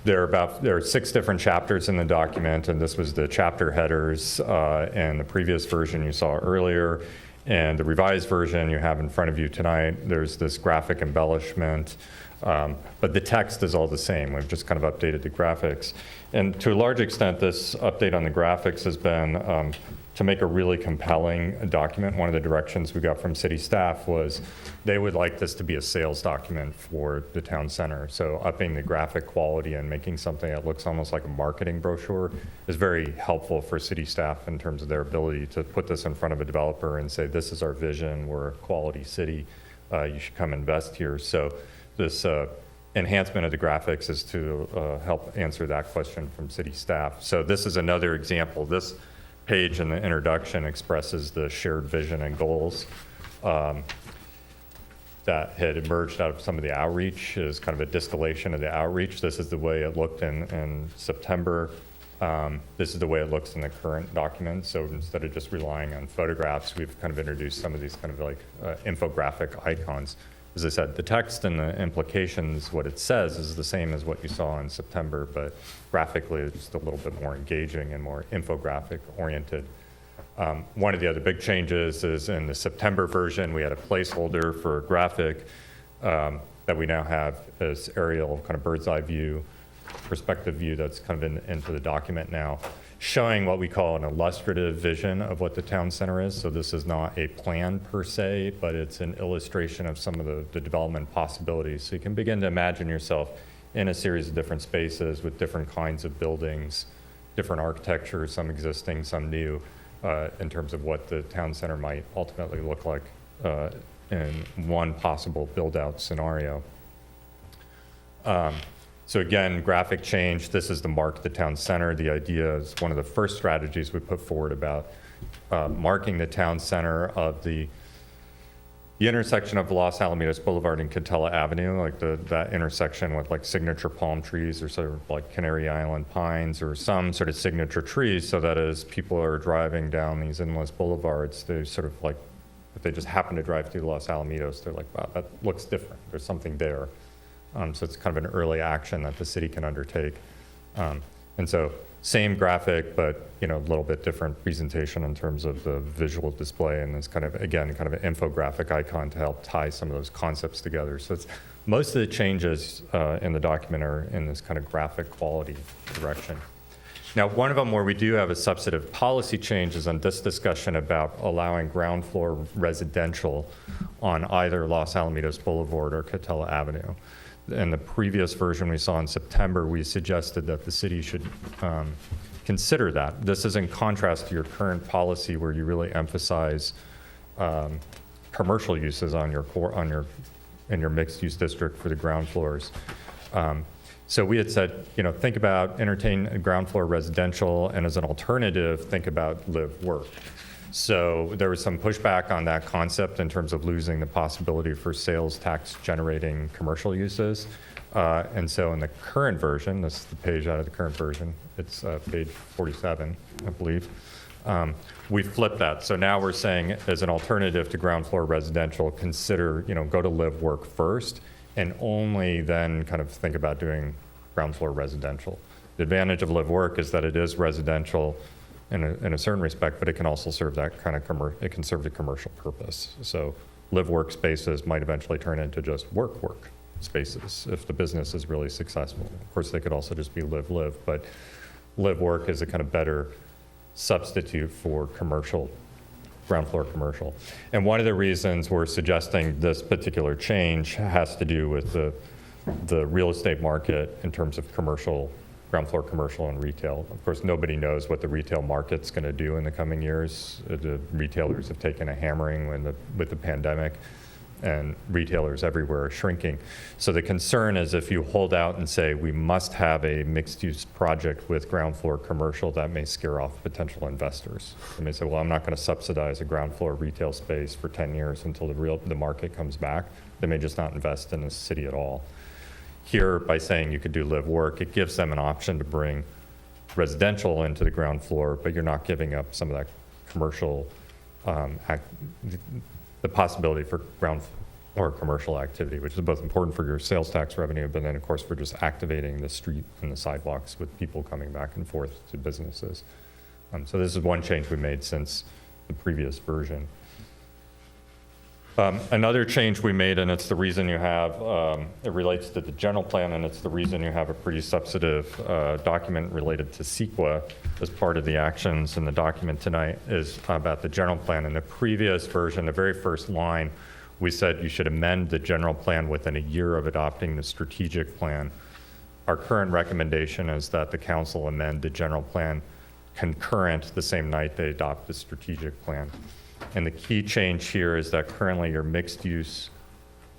There are 6 different chapters in the document, and this was the chapter headers in the previous version you saw earlier. And the revised version you have in front of you tonight, there's this graphic embellishment, but the text is all the same. We've just kind of updated the graphics. And to a large extent, this update on the graphics has been to make a really compelling document. One of the directions we got from city staff was they would like this to be a sales document for the town center. So upping the graphic quality and making something that looks almost like a marketing brochure is very helpful for city staff in terms of their ability to put this in front of a developer and say, this is our vision, we're a quality city, you should come invest here. So this enhancement of the graphics is to help answer that question from city staff. So this is another example. This page in the introduction expresses the shared vision and goals that had emerged out of some of the outreach, is kind of a distillation of the outreach. This is the way it looked in September. This is the way it looks in the current document. So instead of just relying on photographs, we've kind of introduced some of these kind of like infographic icons. As I said, the text and the implications, what it says is the same as what you saw in September, but graphically it's just a little bit more engaging and more infographic oriented. One of the other big changes is in the September version, we had a placeholder for a graphic that we now have as aerial kind of bird's eye view, perspective view that's kind of into the document now, showing what we call an illustrative vision of what the town center is. So this is not a plan per se, but it's an illustration of some of the development possibilities. So you can begin to imagine yourself in a series of different spaces with different kinds of buildings, different architecture, some existing, some new, in terms of what the town center might ultimately look like in one possible build-out scenario. So again, graphic change, this is the mark the town center. The idea is one of the first strategies we put forward about marking the town center of the intersection of Los Alamitos Boulevard and Catella Avenue, like that intersection with like signature palm trees or sort of like Canary Island pines or some sort of signature trees, so that as people are driving down these endless boulevards, they sort of like, if they just happen to drive through Los Alamitos, they're like, wow, that looks different. There's something there. So it's kind of an early action that the city can undertake. And so same graphic, but a little bit different presentation in terms of the visual display, and this kind of, again, kind of an infographic icon to help tie some of those concepts together. So it's, most of the changes in the document are in this kind of graphic quality direction. Now, one of them where we do have a substantive policy change is on this discussion about allowing ground floor residential on either Los Alamitos Boulevard or Catella Avenue. In the previous version we saw in September, we suggested that the city should consider that. This is in contrast to your current policy where you really emphasize commercial uses on in your mixed use district for the ground floors. So we had said, think about entertain ground floor residential, and as an alternative, think about live work. So there was some pushback on that concept in terms of losing the possibility for sales tax generating commercial uses. And so in the current version, this is the page out of the current version, it's page 47, I believe, we flipped that. So now we're saying as an alternative to ground floor residential, consider, go to live work first and only then kind of think about doing ground floor residential. The advantage of live work is that it is residential in a certain respect, but it can also serve that kind of it can serve the commercial purpose. So live work spaces might eventually turn into just work spaces if the business is really successful. Of course, they could also just be live, but live work is a kind of better substitute for commercial ground floor commercial. And one of the reasons we're suggesting this particular change has to do with the real estate market in terms of commercial, ground floor commercial and retail. Of course, nobody knows what the retail market's going to do in the coming years. The retailers have taken a hammering with the pandemic, and retailers everywhere are shrinking. So the concern is if you hold out and say we must have a mixed-use project with ground floor commercial, that may scare off potential investors. They may say, well, I'm not going to subsidize a ground floor retail space for 10 years until the market comes back. They may just not invest in the city at all. Here, by saying you could do live work, it gives them an option to bring residential into the ground floor, but you're not giving up some of that commercial the possibility for ground floor commercial activity, which is both important for your sales tax revenue, but then of course for just activating the street and the sidewalks with people coming back and forth to businesses. So this is one change we made since the previous version. Another change we made, and it's the reason you have, it relates to the general plan, and it's the reason you have a pretty substantive document related to CEQA as part of the actions in the document tonight, is about the general plan. In the previous version, the very first line, we said you should amend the general plan within a year of adopting the strategic plan. Our current recommendation is that the council amend the general plan concurrent the same night they adopt the strategic plan. And the key change here is that currently your mixed-use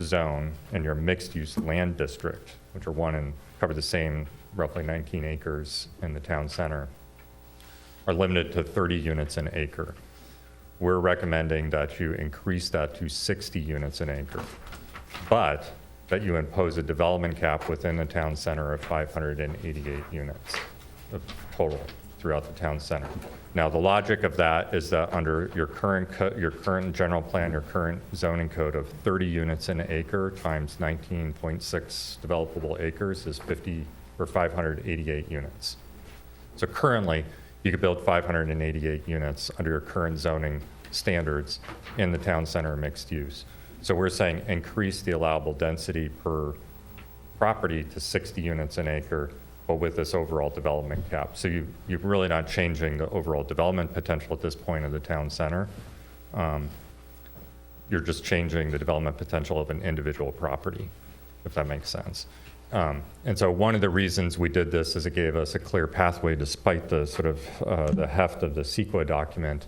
zone and your mixed-use land district, which are cover the same roughly 19 acres in the town center, are limited to 30 units an acre. We're recommending that you increase that to 60 units an acre, but that you impose a development cap within the town center of 588 units of total throughout the town center. Now, the logic of that is that under your current general plan, your current zoning code of 30 units an acre times 19.6 developable acres is 588 units. So currently, you could build 588 units under your current zoning standards in the town center mixed use. So we're saying increase the allowable density per property to 60 units an acre, but with this overall development cap. So you're really not changing the overall development potential at this point of the town center. You're just changing the development potential of an individual property, if that makes sense. And so one of the reasons we did this is it gave us a clear pathway despite the sort of the heft of the CEQA document.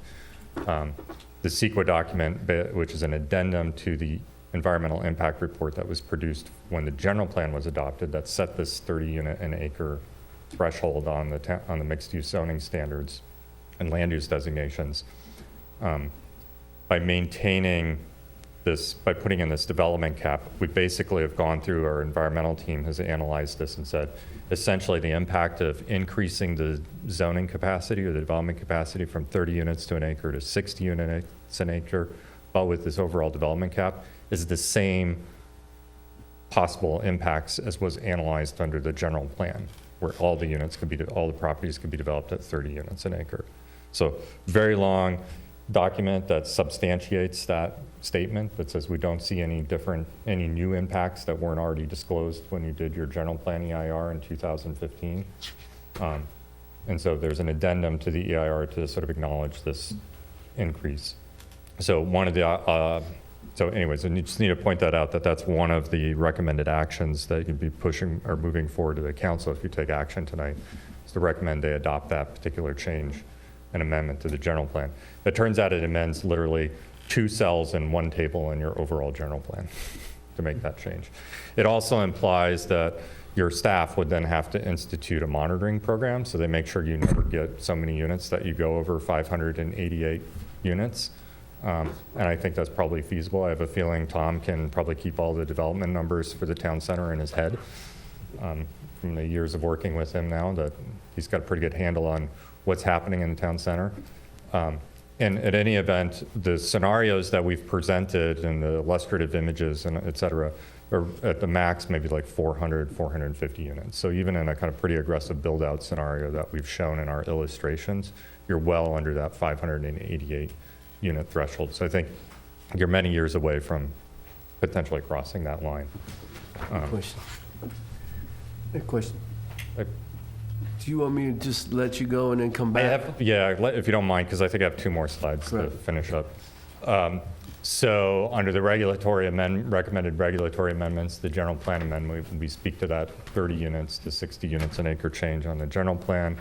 The CEQA document, which is an addendum to the environmental impact report that was produced when the general plan was adopted, that set this 30 unit an acre threshold on the mixed use zoning standards and land use designations. By maintaining this, by putting in this development cap, we basically have gone through, our environmental team has analyzed this and said, essentially the impact of increasing the zoning capacity or the development capacity from 30 units to an acre to 60 units an acre, but with this overall development cap, is the same possible impacts as was analyzed under the general plan, where all the properties could be developed at 30 units an acre. So very long document that substantiates that statement that says we don't see any new impacts that weren't already disclosed when you did your general plan EIR in 2015. And so there's an addendum to the EIR to sort of acknowledge this increase. So so anyways, I just need to point that out, that that's one of the recommended actions that you'd be pushing or moving forward to the council if you take action tonight, is to recommend they adopt that particular change and amendment to the general plan. It turns out it amends literally 2 cells and 1 table in your overall general plan to make that change. It also implies that your staff would then have to institute a monitoring program, so they make sure you never get so many units that you go over 588 units. And I think that's probably feasible. I have a feeling Tom can probably keep all the development numbers for the town center in his head. From the years of working with him now, that he's got a pretty good handle on what's happening in the town center. And at any event, the scenarios that we've presented and the illustrative images and et cetera are at the max maybe like 400, 450 units. So even in a kind of pretty aggressive build out scenario that we've shown in our illustrations, you're well under that 588 unit threshold. So I think you're many years away from potentially crossing that line. Question. A question. Do you want me to just let you go and then come I back? have, yeah, if you don't mind, because I think I have 2 more slides to Right. finish up. So under the recommended regulatory amendments, the general plan amendment, we speak to that 30 units to 60 units an acre change on the general plan.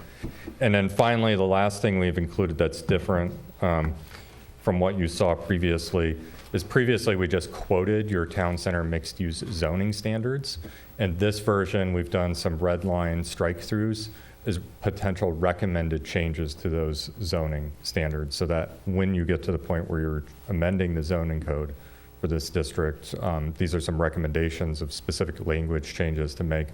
And then finally, the last thing we've included that's different from what you saw previously is previously we just quoted your town center mixed-use zoning standards. And this version, we've done some red line strike-throughs as potential recommended changes to those zoning standards, so that when you get to the point where you're amending the zoning code for this district, these are some recommendations of specific language changes to make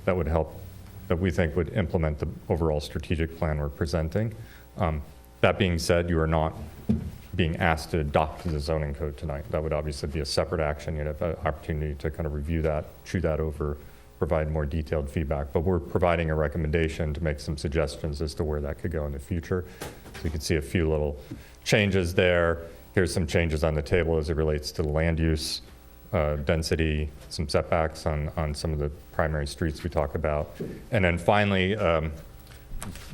that would help, that we think would implement the overall strategic plan we're presenting. That being said, you are not being asked to adopt the zoning code tonight. That would obviously be a separate action. You'd have an opportunity to kind of review that, chew that over, provide more detailed feedback. But we're providing a recommendation to make some suggestions as to where that could go in the future. So you can see a few little changes there. Here's some changes on the table as it relates to land use, density, some setbacks on some of the primary streets we talk about. And then finally,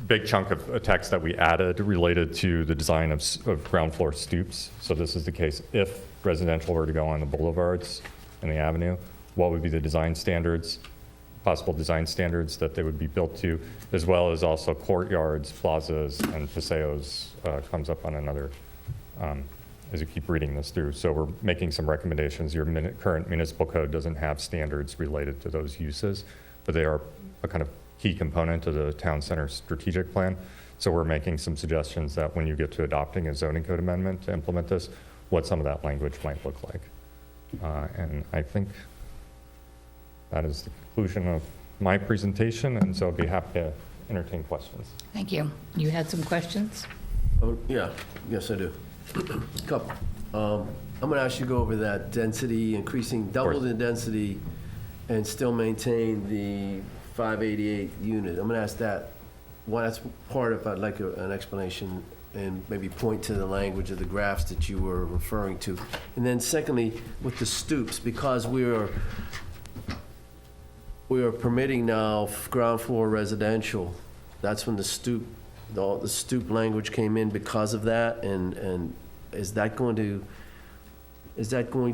big chunk of text that we added related to the design of ground floor stoops. So this is the case if residential were to go on the boulevards and the avenue, what would be the design standards, possible design standards that they would be built to, as well as also courtyards, plazas, and paseos comes up on another, as you keep reading this through. So we're making some recommendations. Your current municipal code doesn't have standards related to those uses, but they are a kind of key component of the town center strategic plan. So we're making some suggestions that when you get to adopting a zoning code amendment to implement this, what some of that language might look like. And I think that is the conclusion of my presentation, and so I'd be happy to entertain questions. Thank you. You had some questions? Oh, yeah, yes, I do. Couple. I'm going to ask you to go over that density, increasing double the density and still maintain the 588 unit. I'm going to ask that. Well, that's part of, I'd like an explanation and maybe point to the language of the graphs that you were referring to. And then secondly, with the stoops, because we are permitting now ground floor residential, that's when the stoop language came in because of that, and is that going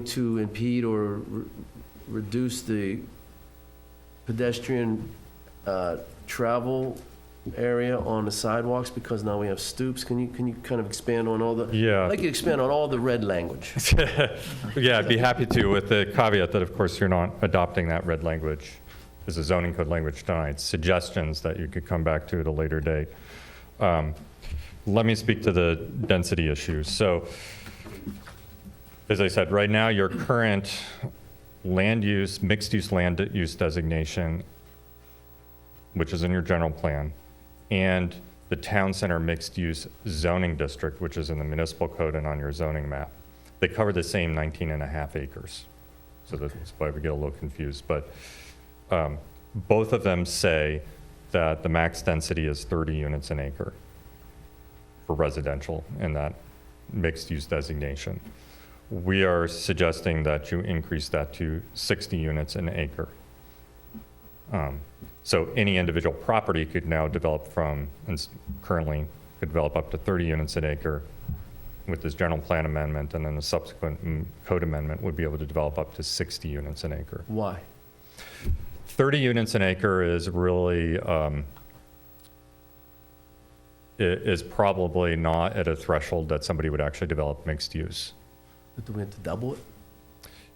to impede or reduce the pedestrian travel area on the sidewalks because now we have stoops? Can you kind of expand on all the? Yeah. I'd like you to expand on all the red language. Yeah, I'd be happy to, with the caveat that, of course, you're not adopting that red language as a zoning code language tonight. Suggestions that you could come back to at a later date. Let me speak to the density issues. So, as I said, right now, your current land use, mixed-use land use designation, which is in your general plan, and the town center mixed-use zoning district, which is in the municipal code and on your zoning map, they cover the same 19.5 acres. So that's why we get a little confused. But both of them say that the max density is 30 units an acre for residential in that mixed-use designation. We are suggesting that you increase that to 60 units an acre. So any individual property could now develop from, and currently could develop up to 30 units an acre with this general plan amendment, and then the subsequent code amendment would be able to develop up to 60 units an acre. Why? 30 units an acre is really, is probably not at a threshold that somebody would actually develop mixed use. But do we have to double it?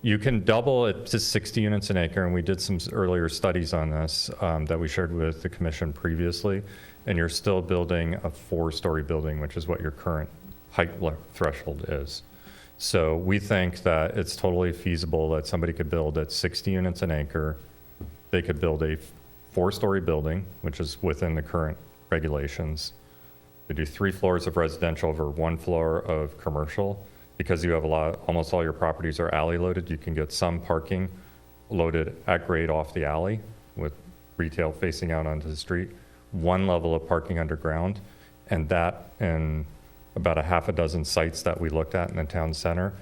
You can double it to 60 units an acre, and we did some earlier studies on this that we shared with the commission previously, and you're still building a 4-story building, which is what your current height threshold is. So we think that it's totally feasible that somebody could build at 60 units an acre. They could build a 4-story building, which is within the current regulations. They do 3 floors of residential over 1 floor of commercial. Because you have almost all your properties are alley loaded, you can get some parking loaded at grade off the alley with retail facing out onto the street, 1 level of parking underground, and that in about a half a dozen sites that we looked at in the town center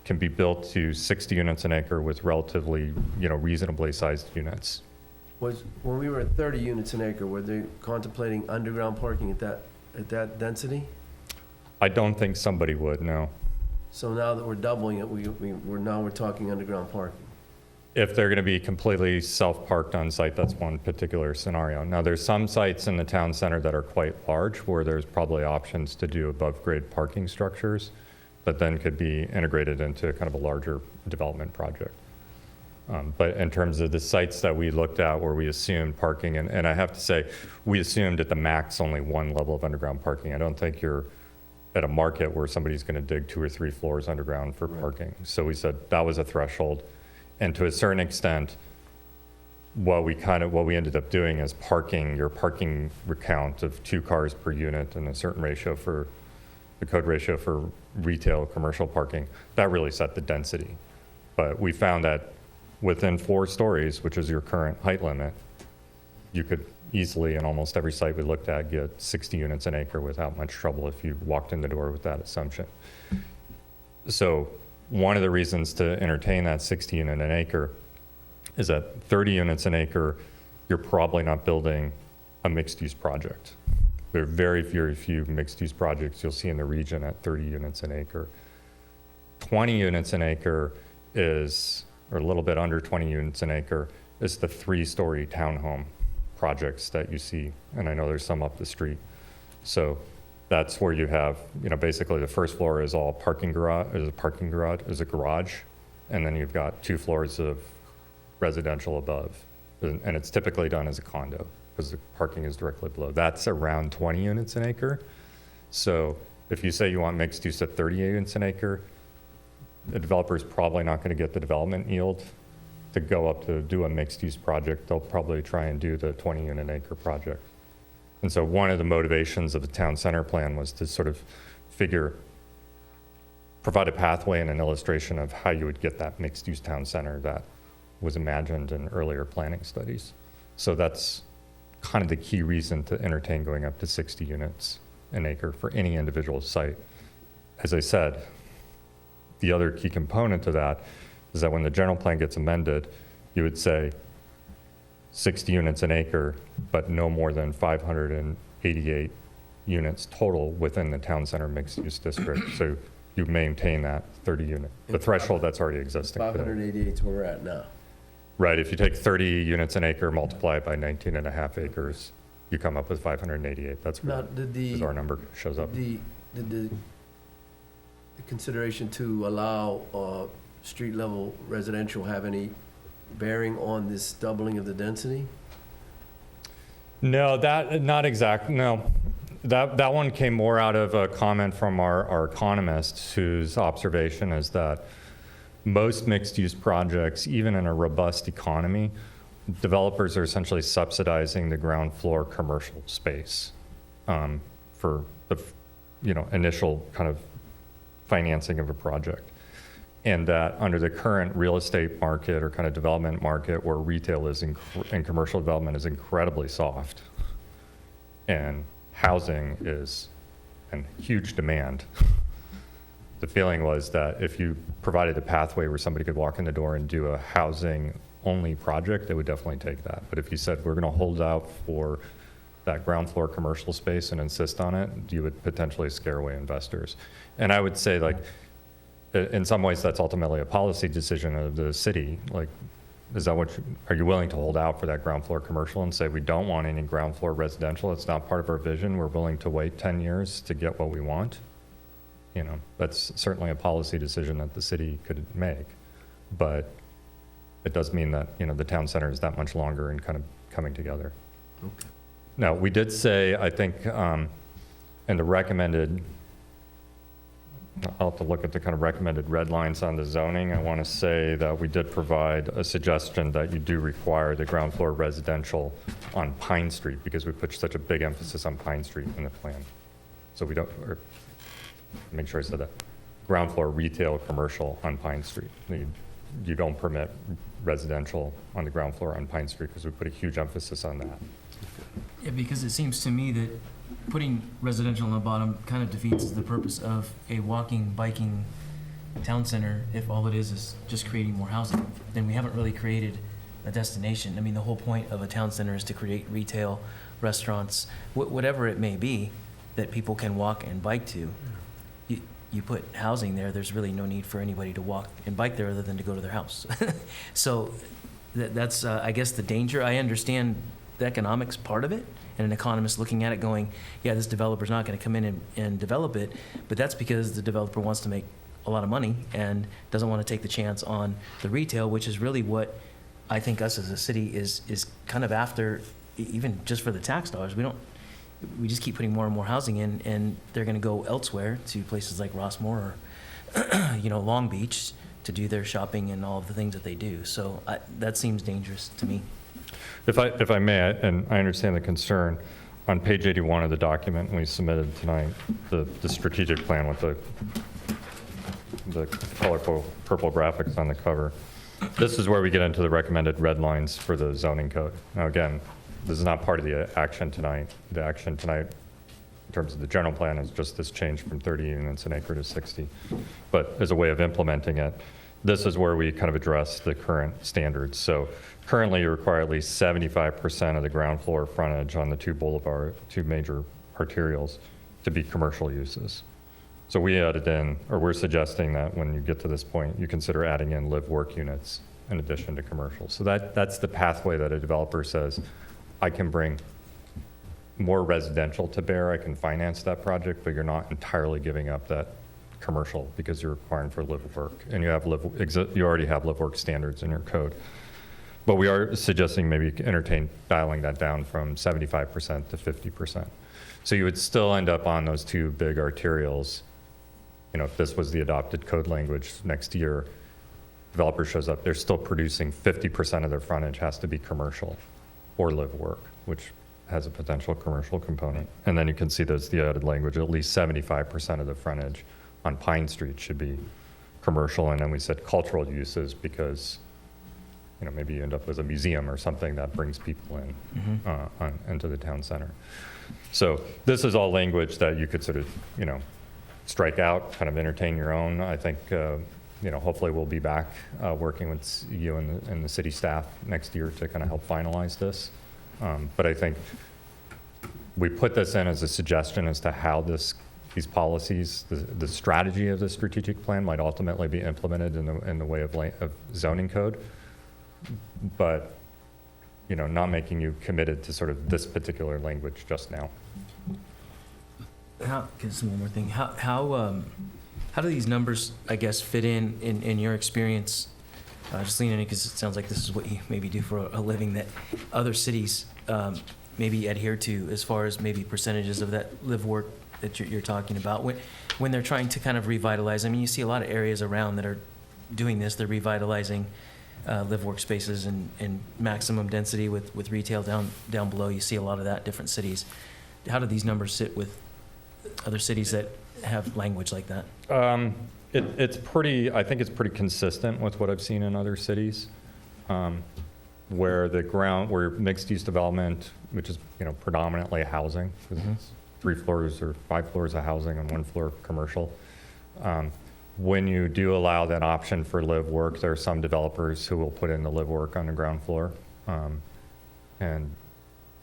can be built to 60 units an acre with relatively, reasonably sized units. was, when we were at 30 units an acre, were they contemplating underground parking at that density? I don't think somebody would, no. So now that we're doubling it, we're talking underground parking. If they're going to be completely self-parked on site, that's one particular scenario. Now, there's some sites in the town center that are quite large where there's probably options to do above-grade parking structures that then could be integrated into kind of a larger development project. But in terms of the sites that we looked at where we assumed parking, and I have to say, we assumed at the max only one level of underground parking. I don't think you're at a market where somebody's going to dig 2 or 3 floors underground for parking. So we said that was a threshold. And to a certain extent, what we ended up doing is your parking count of 2 cars per unit and a certain ratio for the code ratio for retail commercial parking. That really set the density. But we found that within 4 stories, which is your current height limit, you could easily, in almost every site we looked at, get 60 units an acre without much trouble if you walked in the door with that assumption. So one of the reasons to entertain that 60 unit an acre is that 30 units an acre, you're probably not building a mixed use project. There are very, very few mixed use projects you'll see in the region at 30 units an acre. 20 units an acre is, or a little bit under 20 units an acre, is the 3-story townhome projects that you see, and I know there's some up the street. So that's where you have, basically the first floor is all parking garage, is a garage, and then you've got 2 floors of residential above. And it's typically done as a condo because the parking is directly below. That's around 20 units an acre. So if you say you want mixed use at 30 units an acre, the developer is probably not going to get the development yield to go up to do a mixed use project. They'll probably try and do the 20 unit acre project. And so one of the motivations of the town center plan was to sort of provide a pathway and an illustration of how you would get that mixed use town center that was imagined in earlier planning studies. So that's kind of the key reason to entertain going up to 60 units an acre for any individual site. As I said, the other key component to that is that when the general plan gets amended, you would say 60 units an acre, but no more than 588 units total within the town center mixed use district. So you maintain that 30 unit, the threshold that's already existing. 588 is where we're at now. Right, if you take 30 units an acre, multiply it by 19 and a half acres, you come up with 588. That's where our number shows up. Did the consideration to allow street level residential have any bearing on this doubling of the density? No, no. That one came more out of a comment from our economist, whose observation is that most mixed-use projects, even in a robust economy, developers are essentially subsidizing the ground floor commercial space for the initial kind of financing of a project. And that under the current real estate market or kind of development market where retail is and commercial development is incredibly soft and housing is in huge demand, the feeling was that if you provided a pathway where somebody could walk in the door and do a housing only project, they would definitely take that. But if you said we're going to hold out for that ground floor commercial space and insist on it, you would potentially scare away investors. And I would say, like, in some ways that's ultimately a policy decision of the city. Like, are you willing to hold out for that ground floor commercial and say we don't want any ground floor residential? It's not part of our vision. We're willing to wait 10 years to get what we want. That's certainly a policy decision that the city could make, but it does mean that, the town center is that much longer and kind of coming together. Okay. Now, we did say, I think, in the recommended, I'll have to look at the kind of recommended red lines on the zoning. I want to say that we did provide a suggestion that you do require the ground floor residential on Pine Street because we put such a big emphasis on Pine Street in the plan. So we don't, or make sure I said that, ground floor retail commercial on Pine Street. You don't permit residential on the ground floor on Pine Street because we put a huge emphasis on that. Yeah, because it seems to me that putting residential on the bottom kind of defeats the purpose of a walking, biking town center if all it is just creating more housing. Then we haven't really created a destination. I mean, the whole point of a town center is to create retail, restaurants, whatever it may be, that people can walk and bike to. You put housing there, there's really no need for anybody to walk and bike there other than to go to their house. So that's, I guess, the danger. I understand the economics part of it, and an economist looking at it going, yeah, this developer's not going to come in and develop it, but that's because the developer wants to make a lot of money and doesn't want to take the chance on the retail, which is really what I think us as a city is kind of after, even just for the tax dollars. We just keep putting more and more housing in, and they're going to go elsewhere to places like Rossmore or, Long Beach to do their shopping and all of the things that they do. So that seems dangerous to me. If I may, and I understand the concern, on page 81 of the document we submitted tonight, the strategic plan with the colorful purple graphics on the cover, this is where we get into the recommended red lines for the zoning code. Now, again, this is not part of the action tonight. The action tonight, in terms of the general plan, is just this change from 30 units an acre to 60. But as a way of implementing it, this is where we kind of address the current standards. So currently, you require at least 75% of the ground floor frontage on the two major arterials to be commercial uses. So we added in, or we're suggesting that when you get to this point, you consider adding in live-work units in addition to commercial. So that's the pathway that a developer says, I can bring more residential to bear, I can finance that project, but you're not entirely giving up that commercial because you're requiring for live-work, and you already have live-work standards in your code. But we are suggesting maybe entertain dialing that down from 75% to 50%. So you would still end up on those two big arterials. If this was the adopted code language next year, developer shows up, they're still producing 50% of their frontage has to be commercial or live work, which has a potential commercial component. And then you can see there's the added language, at least 75% of the frontage on Pine Street should be commercial. And then we said cultural uses because, maybe you end up with a museum or something that brings people in into the town center. So this is all language that you could sort of, strike out, kind of entertain your own. I think, hopefully we'll be back working with you and the city staff next year to kind of help finalize this. But I think we put this in as a suggestion as to how these policies, the strategy of the strategic plan might ultimately be implemented in the way of zoning code, but not making you committed to sort of this particular language just now. Just one more thing. How do these numbers, I guess, fit in your experience? Just leaning in because it sounds like this is what you maybe do for a living, that other cities maybe adhere to as far as maybe percentages of that live work that you're talking about when they're trying to kind of revitalize. I mean, you see a lot of areas around that are doing this. They're revitalizing live work spaces and maximum density with retail down below. You see a lot of that in different cities. How do these numbers sit with other cities that have language like that? I think it's pretty consistent with what I've seen in other cities, where where mixed use development, which is predominantly housing, because it's 3 floors or 5 floors of housing and 1 floor of commercial. When you do allow that option for live work, there are some developers who will put in the live work on the ground floor, and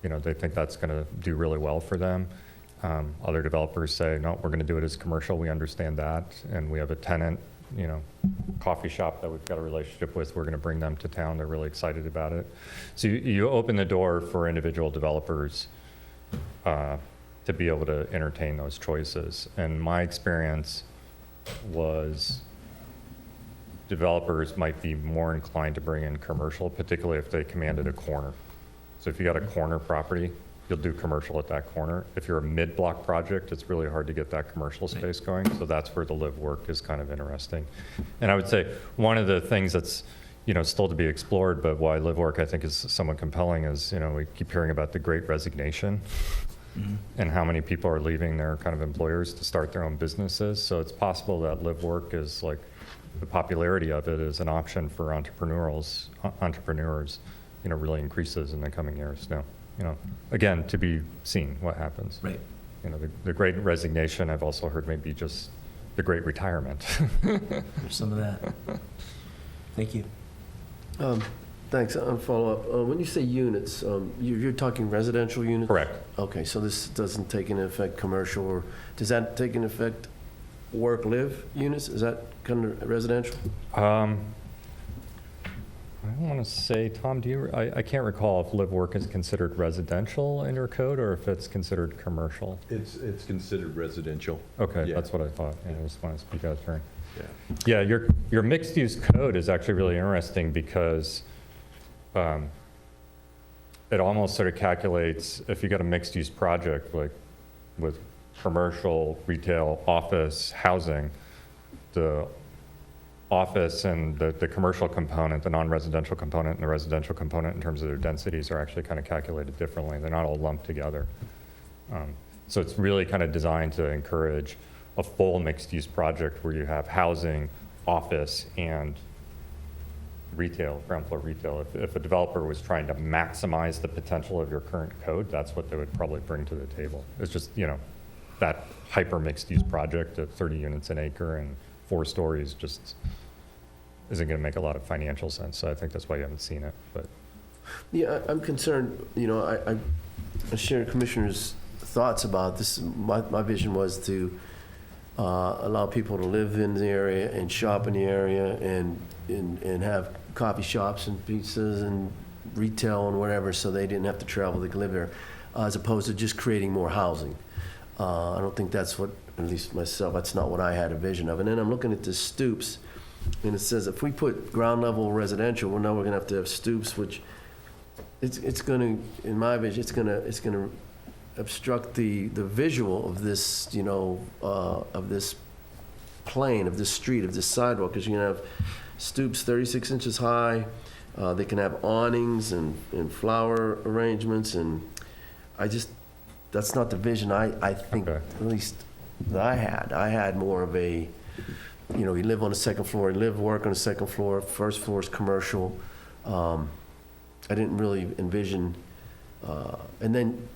they think that's going to do really well for them. Other developers say, no, we're going to do it as commercial. We understand that. And we have a tenant, coffee shop that we've got a relationship with. We're going to bring them to town. They're really excited about it. So you open the door for individual developers to be able to entertain those choices. And my experience was developers might be more inclined to bring in commercial, particularly if they commanded a corner. So if you got a corner property, you'll do commercial at that corner. If you're a mid-block project, it's really hard to get that commercial space going. So that's where the live work is kind of interesting. And I would say one of the things that's still to be explored, but why live work I think is somewhat compelling is we keep hearing about the Great Resignation and how many people are leaving their kind of employers to start their own businesses. So it's possible that live work is like the popularity of it is an option for entrepreneurs really increases in the coming years now. Again, to be seen what happens. Right. The Great Resignation, I've also heard maybe just the Great Retirement. There's some of that. Thank you. Thanks. Follow up. When you say units, you're talking residential units? Correct. Okay, so this doesn't take into effect commercial, or does that take into effect work-live units? Is that kind of residential? I don't want to say, Tom, do you, I can't recall if live work is considered residential in your code or if it's considered commercial. It's considered residential. Okay, Yeah. that's what I thought. Yeah, I just want to speak out of turn. Yeah. Yeah, your mixed-use code is actually really interesting because it almost sort of calculates, if you got a mixed-use project, like with commercial, retail, office, housing, the office and the commercial component, the non-residential component, and the residential component in terms of their densities are actually kind of calculated differently. They're not all lumped together. So it's really kind of designed to encourage a full mixed-use project where you have housing, office, and retail, ground floor retail. If a developer was trying to maximize the potential of your current code, that's what they would probably bring to the table. It's just, that hyper mixed-use project at 30 units an acre and 4 stories just isn't going to make a lot of financial sense. So I think that's why you haven't seen it. But Yeah, I'm concerned, I share Commissioner's thoughts about this. My vision was to allow people to live in the area and shop in the area and have coffee shops and pizzas and retail and whatever, so they didn't have to travel, they could live there, as opposed to just creating more housing. I don't think that's what, at least myself, that's not what I had a vision of. And then I'm looking at the stoops, and it says if we put ground level residential, well, now we're gonna have to have stoops, which it's gonna, in my vision, it's gonna obstruct the visual of this, of this plane, of this street, of this sidewalk, because you're gonna have stoops 36 inches high. They can have awnings and flower arrangements, and that's not the vision I think, Okay. at least that I had. I had more of a, you live on the second floor, you live, work on the second floor, first floor is commercial. I didn't really envision, and then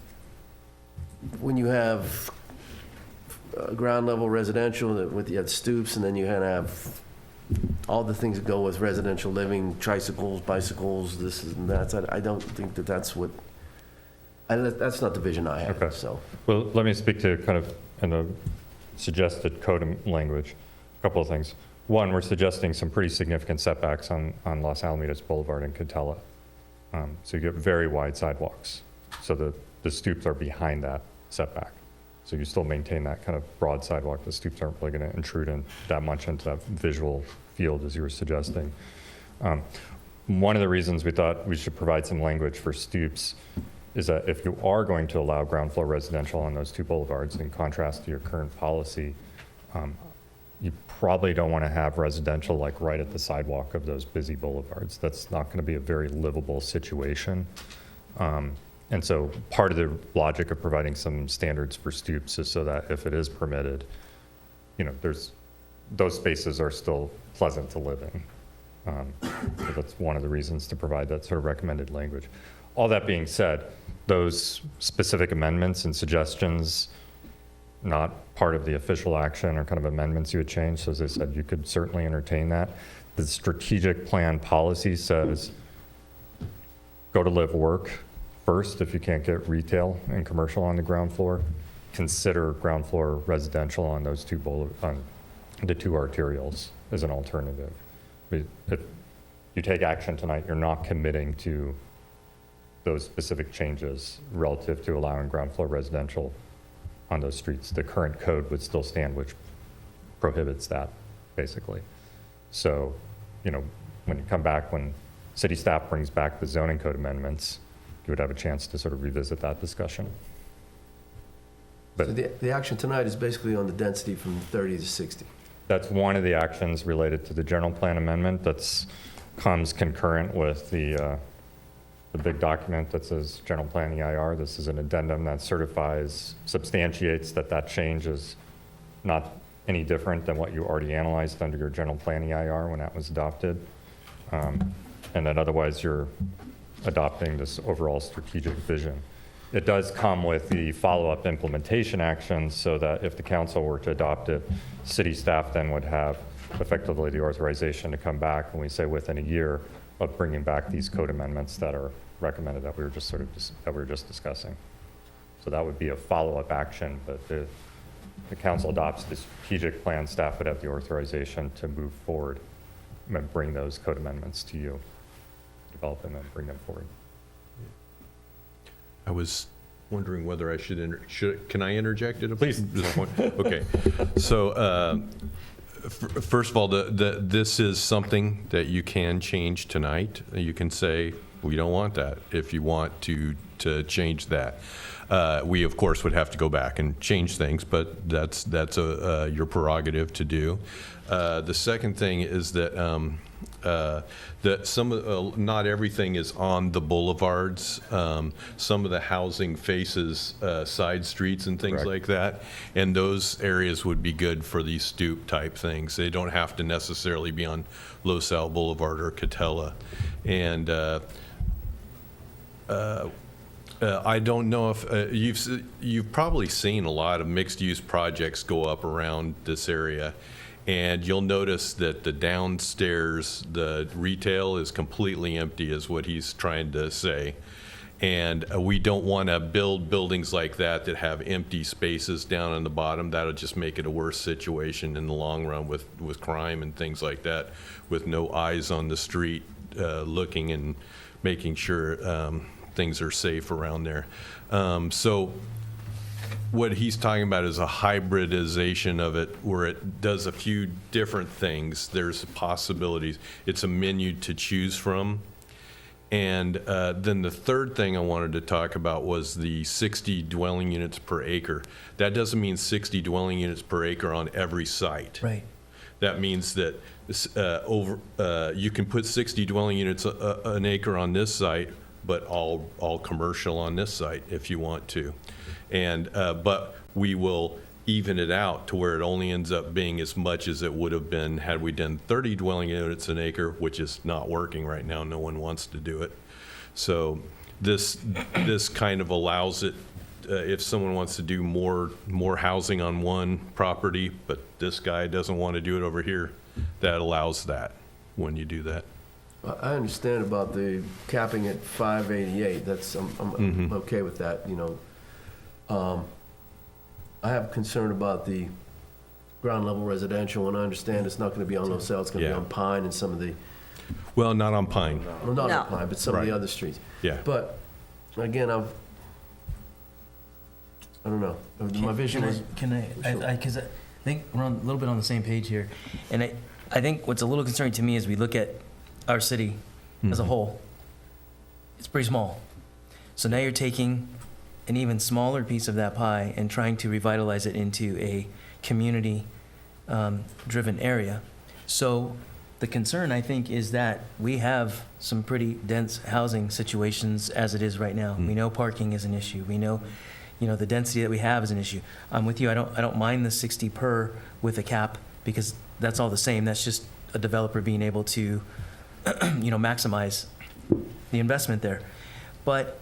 when you have ground level residential with you have stoops, and then you have all the things that go with residential living, tricycles, bicycles, this and that. I don't think that's what. That's not the vision I had. Okay. So, well, let me speak to kind of in the suggested code language. A couple of things. One, we're suggesting some pretty significant setbacks on Los Alamitos Boulevard and Catella. So you get very wide sidewalks. So the stoops are behind that setback. So you still maintain that kind of broad sidewalk. The stoops aren't really going to intrude in that much into that visual field as you were suggesting. One of the reasons we thought we should provide some language for stoops is that if you are going to allow ground floor residential on those 2 boulevards, in contrast to your current policy, you probably don't want to have residential like right at the sidewalk of those busy boulevards. That's not going to be a very livable situation. And so part of the logic of providing some standards for stoops is so that if it is permitted, those spaces are still pleasant to live in. So that's one of the reasons to provide that sort of recommended language. All that being said, those specific amendments and suggestions, not part of the official action or kind of amendments you would change. So as I said, you could certainly entertain that. The strategic plan policy says go to live work first if you can't get retail and commercial on the ground floor. Consider ground floor residential on those on the 2 arterials as an alternative. If you take action tonight, you're not committing to those specific changes relative to allowing ground floor residential on those streets. The current code would still stand, which prohibits that, basically. So, when you come back, when city staff brings back the zoning code amendments, you would have a chance to sort of revisit that discussion. But so the action tonight is basically on the density from 30 to 60. that's one of the actions related to the general plan amendment comes concurrent with the big document that says general plan EIR. This is an addendum that substantiates that change is not any different than what you already analyzed under your general plan EIR when that was adopted. And that otherwise you're adopting this overall strategic vision. It does come with the follow-up implementation actions so that if the council were to adopt it, city staff then would have effectively the authorization to come back, when we say within a year, of bringing back these code amendments that are recommended that we were just discussing. So that would be a follow-up action, but the council adopts the strategic plan, staff would have the authorization to move forward and bring those code amendments to you, develop them and bring them forward. I was wondering whether I can I interject at Please. this point? Okay. So, first of all, this is something that you can change tonight. You can say, we don't want that, if you want to change that. We, of course, would have to go back and change things, but that's your prerogative to do. The second thing is that that not everything is on the boulevards. Some of the housing faces side streets and things Correct. like that, and those areas would be good for these stoop type things. They don't have to necessarily be on Los Al Boulevard or Catella. And I don't know if you've probably seen a lot of mixed-use projects go up around this area, and you'll notice that the downstairs, the retail is completely empty, is what he's trying to say. And we don't want to build buildings like that have empty spaces down on the bottom. That'll just make it a worse situation in the long run with crime and things like that, with no eyes on the street looking and making sure things are safe around there. So what he's talking about is a hybridization of it, where it does a few different things. There's possibilities. It's a menu to choose from. And then the third thing I wanted to talk about was the 60 dwelling units per acre. That doesn't mean 60 dwelling units per acre on every site. Right. That means that you can put 60 dwelling units an acre on this site, but all commercial on this site if you want to. And but we will even it out to where it only ends up being as much as it would have been had we done 30 dwelling units an acre, which is not working right now. No one wants to do it. So this kind of allows it, if someone wants to do more housing on one property, but this guy doesn't want to do it over here, that allows that when you do that. I understand about the capping at 588. That's, I'm okay with that, you know. I have concern about the ground level residential, and I understand it's not gonna be on Los Al, it's gonna be Yeah. on Pine and some of the, Well, not on Pine. well, not No. on Pine, but some of Right. the other streets. Yeah. But, again, I don't know, my vision was. Because I think we're a little bit on the same page here. And I think what's a little concerning to me is we look at our city as a whole. It's pretty small. So now you're taking an even smaller piece of that pie and trying to revitalize it into a community driven area. So the concern, I think, is that we have some pretty dense housing situations as it is right now. We know parking is an issue. We know, the density that we have is an issue. I'm with you. I don't mind the 60 per with a cap, because that's all the same. That's just a developer being able to, maximize the investment there. But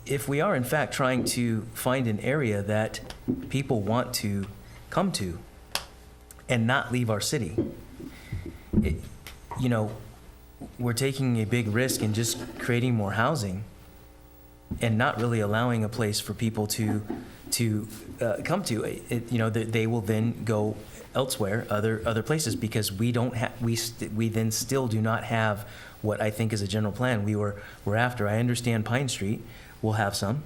if we are in fact trying to find an area that people want to come to and not leave our city, we're taking a big risk in just creating more housing and not really allowing a place for people to come to. They will then go elsewhere, other places, because we don't have, we then still do not have what I think is a general plan we're after. I understand Pine Street will have some,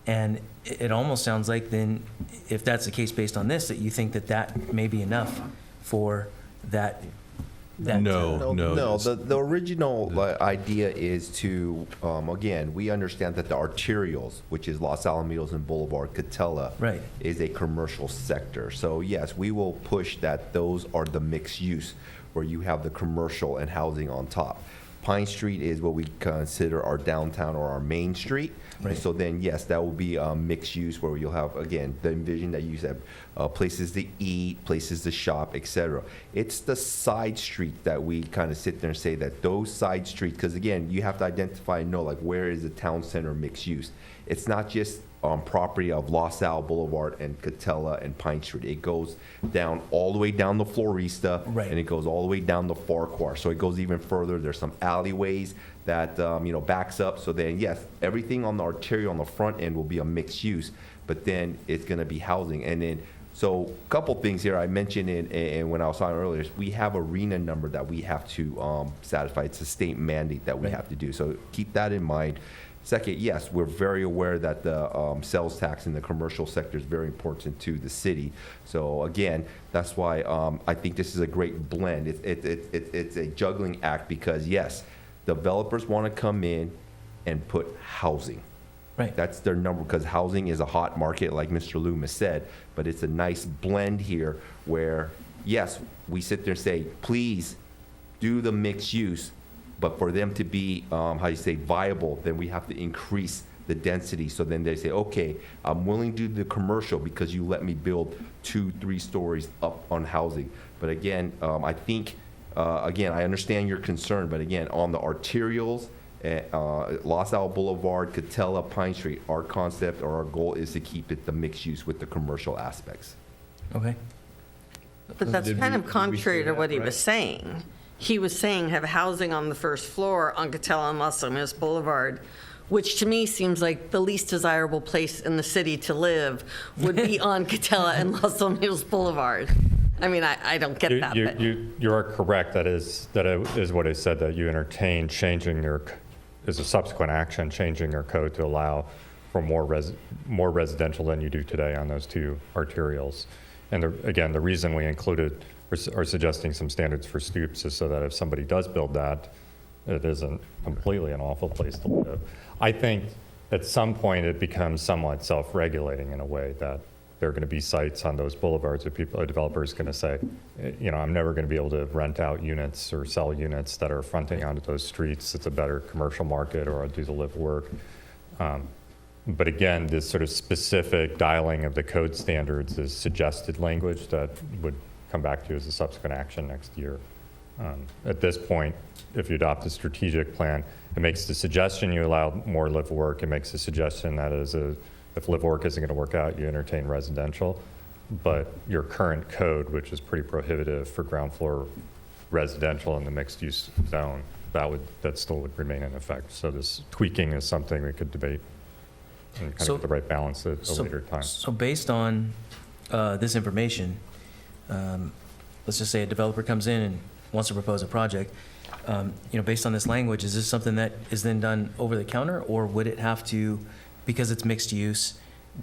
and it almost sounds like then, if that's the case based on this, that you think that may be enough for that. No. The original idea is to, again, we understand that the arterials, which is Los Alamitos and Boulevard, Catella, Right. is a commercial sector. So yes, we will push that those are the mixed use, where you have the commercial and housing on top. Pine Street is what we consider our downtown or our main street. Right. And so then, yes, that will be mixed use, where you'll have, again, the envision that you said, places to eat, places to shop, etc. It's the side street that we kind of sit there and say that those side streets, because again, you have to identify and know, like, where is the town center mixed use. it's not just on property of Los Al Boulevard and Catella and Pine Street. It goes down all the way down to Florista, Right. and it goes all the way down to Farquhar. So it goes even further. There's some alleyways that backs up. So then, yes, everything on the arterial on the front end will be a mixed use, but then it's going to be housing. And then, so a couple things here I mentioned and when I was talking earlier, is we have a RENA number that we have to satisfy. It's a state mandate that we Right. have to do. So keep that in mind. Second, yes, we're very aware that the sales tax in the commercial sector is very important to the city. So again, that's why I think this is a great blend. It's a juggling act because yes, developers want to come in and put housing. Right. That's their number because housing is a hot market, like Mr. Loomis said. But it's a nice blend here where yes, we sit there and say, please do the mixed use. But for them to be, viable, then we have to increase the density. So then they say, okay, I'm willing to do the commercial because you let me build 2-3 stories up on housing. But again, I think, I understand your concern, but again, on the arterials, Los Al Boulevard, Catella, Pine Street, our concept or our goal is to keep it the mixed use with the commercial aspects. Okay. But that's kind of contrary to what he was saying. He was saying have housing on the first floor on Catella and Los Alamitos Boulevard, which to me seems like the least desirable place in the city to live would be on Catella and Los Alamitos Boulevard. I mean, I don't get that. But You are correct. That is what I said, that you entertain changing as a subsequent action, changing your code to allow for more residential than you do today on those two arterials. And again, the reason we included or suggesting some standards for stoops is so that if somebody does build that, it isn't completely an awful place to live. I think at some point it becomes somewhat self-regulating in a way that there are going to be sites on those boulevards where a developer is going to say, I'm never going to be able to rent out units or sell units that are fronting onto those streets. It's a better commercial market, or I'll do the live work. But again, this sort of specific dialing of the code standards is suggested language that would come back to you as a subsequent action next year. At this point, if you adopt a strategic plan, it makes the suggestion you allow more live work. It makes the suggestion that if live work isn't going to work out, you entertain residential. But your current code, which is pretty prohibitive for ground floor residential in the mixed use zone, that still would remain in effect. So this tweaking is something we could debate and kind of get the right balance at a later time. So based on this information, let's just say a developer comes in and wants to propose a project, based on this language, is this something that is then done over the counter, or would it have to, because it's mixed use,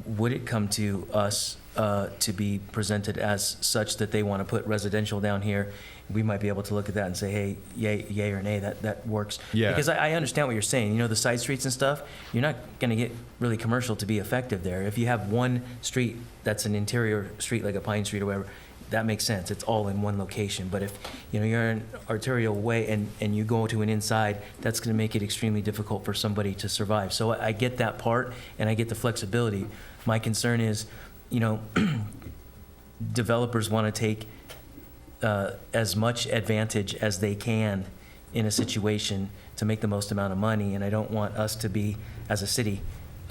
would it come to us to be presented as such that they want to put residential down here? We might be able to look at that and say, hey, yay or nay, that works. Yeah. Because I understand what you're saying. The side streets and stuff, you're not going to get really commercial to be effective there. If you have one street that's an interior street like a Pine Street or whatever, that makes sense. It's all in one location. But if you're in an arterial way and you go to an inside, that's going to make it extremely difficult for somebody to survive. So I get that part, and I get the flexibility. My concern is, developers want to take as much advantage as they can in a situation to make the most amount of money, and I don't want us to be, as a city,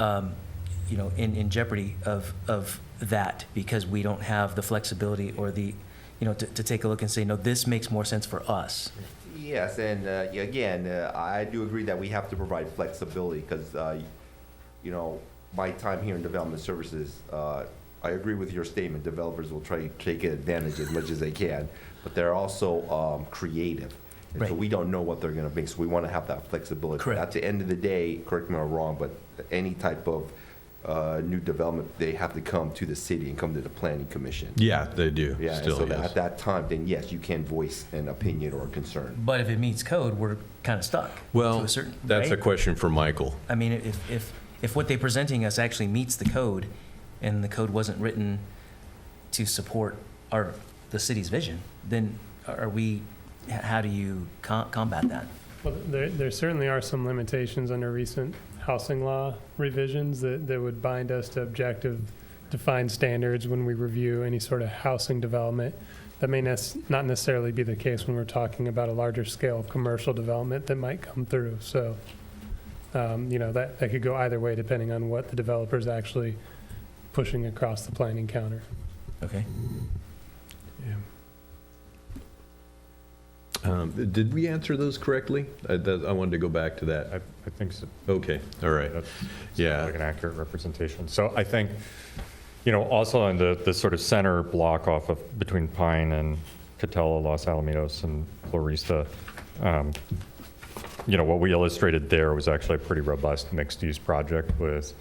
in jeopardy of that because we don't have the flexibility or the, to take a look and say, no, this makes more sense for us. Yes, and again, I do agree that we have to provide flexibility because, my time here in development services, I agree with your statement. Developers will try to take advantage as much as they can, but they're also creative. And so Right. we don't know what they're going to bring, so we want to have that flexibility. Correct. At the end of the day, correct me if I'm wrong, but any type of new development, they have to come to the city and come to the planning commission. Yeah, they do. Yeah, and Still, so that yes. at that time, then yes, you can voice an opinion or a concern. But if it meets code, we're kind of stuck. Well, to a certain, that's right? a question for Michael. I mean, if what they're presenting us actually meets the code, and the code wasn't written to support the city's vision, then how do you combat that? Well, there certainly are some limitations under recent housing law revisions that would bind us to objective defined standards when we review any sort of housing development. That may not necessarily be the case when we're talking about a larger scale of commercial development that might come through. So That could go either way depending on what the developer's actually pushing across the planning counter. Okay. Did we answer those correctly? I wanted to go back to that. I think so. Okay, all right. That's Yeah. like an accurate representation. So I think, also on the sort of center block off of between Pine and Catella, Los Alamitos, and Florista, what we illustrated there was actually a pretty robust mixed-use project with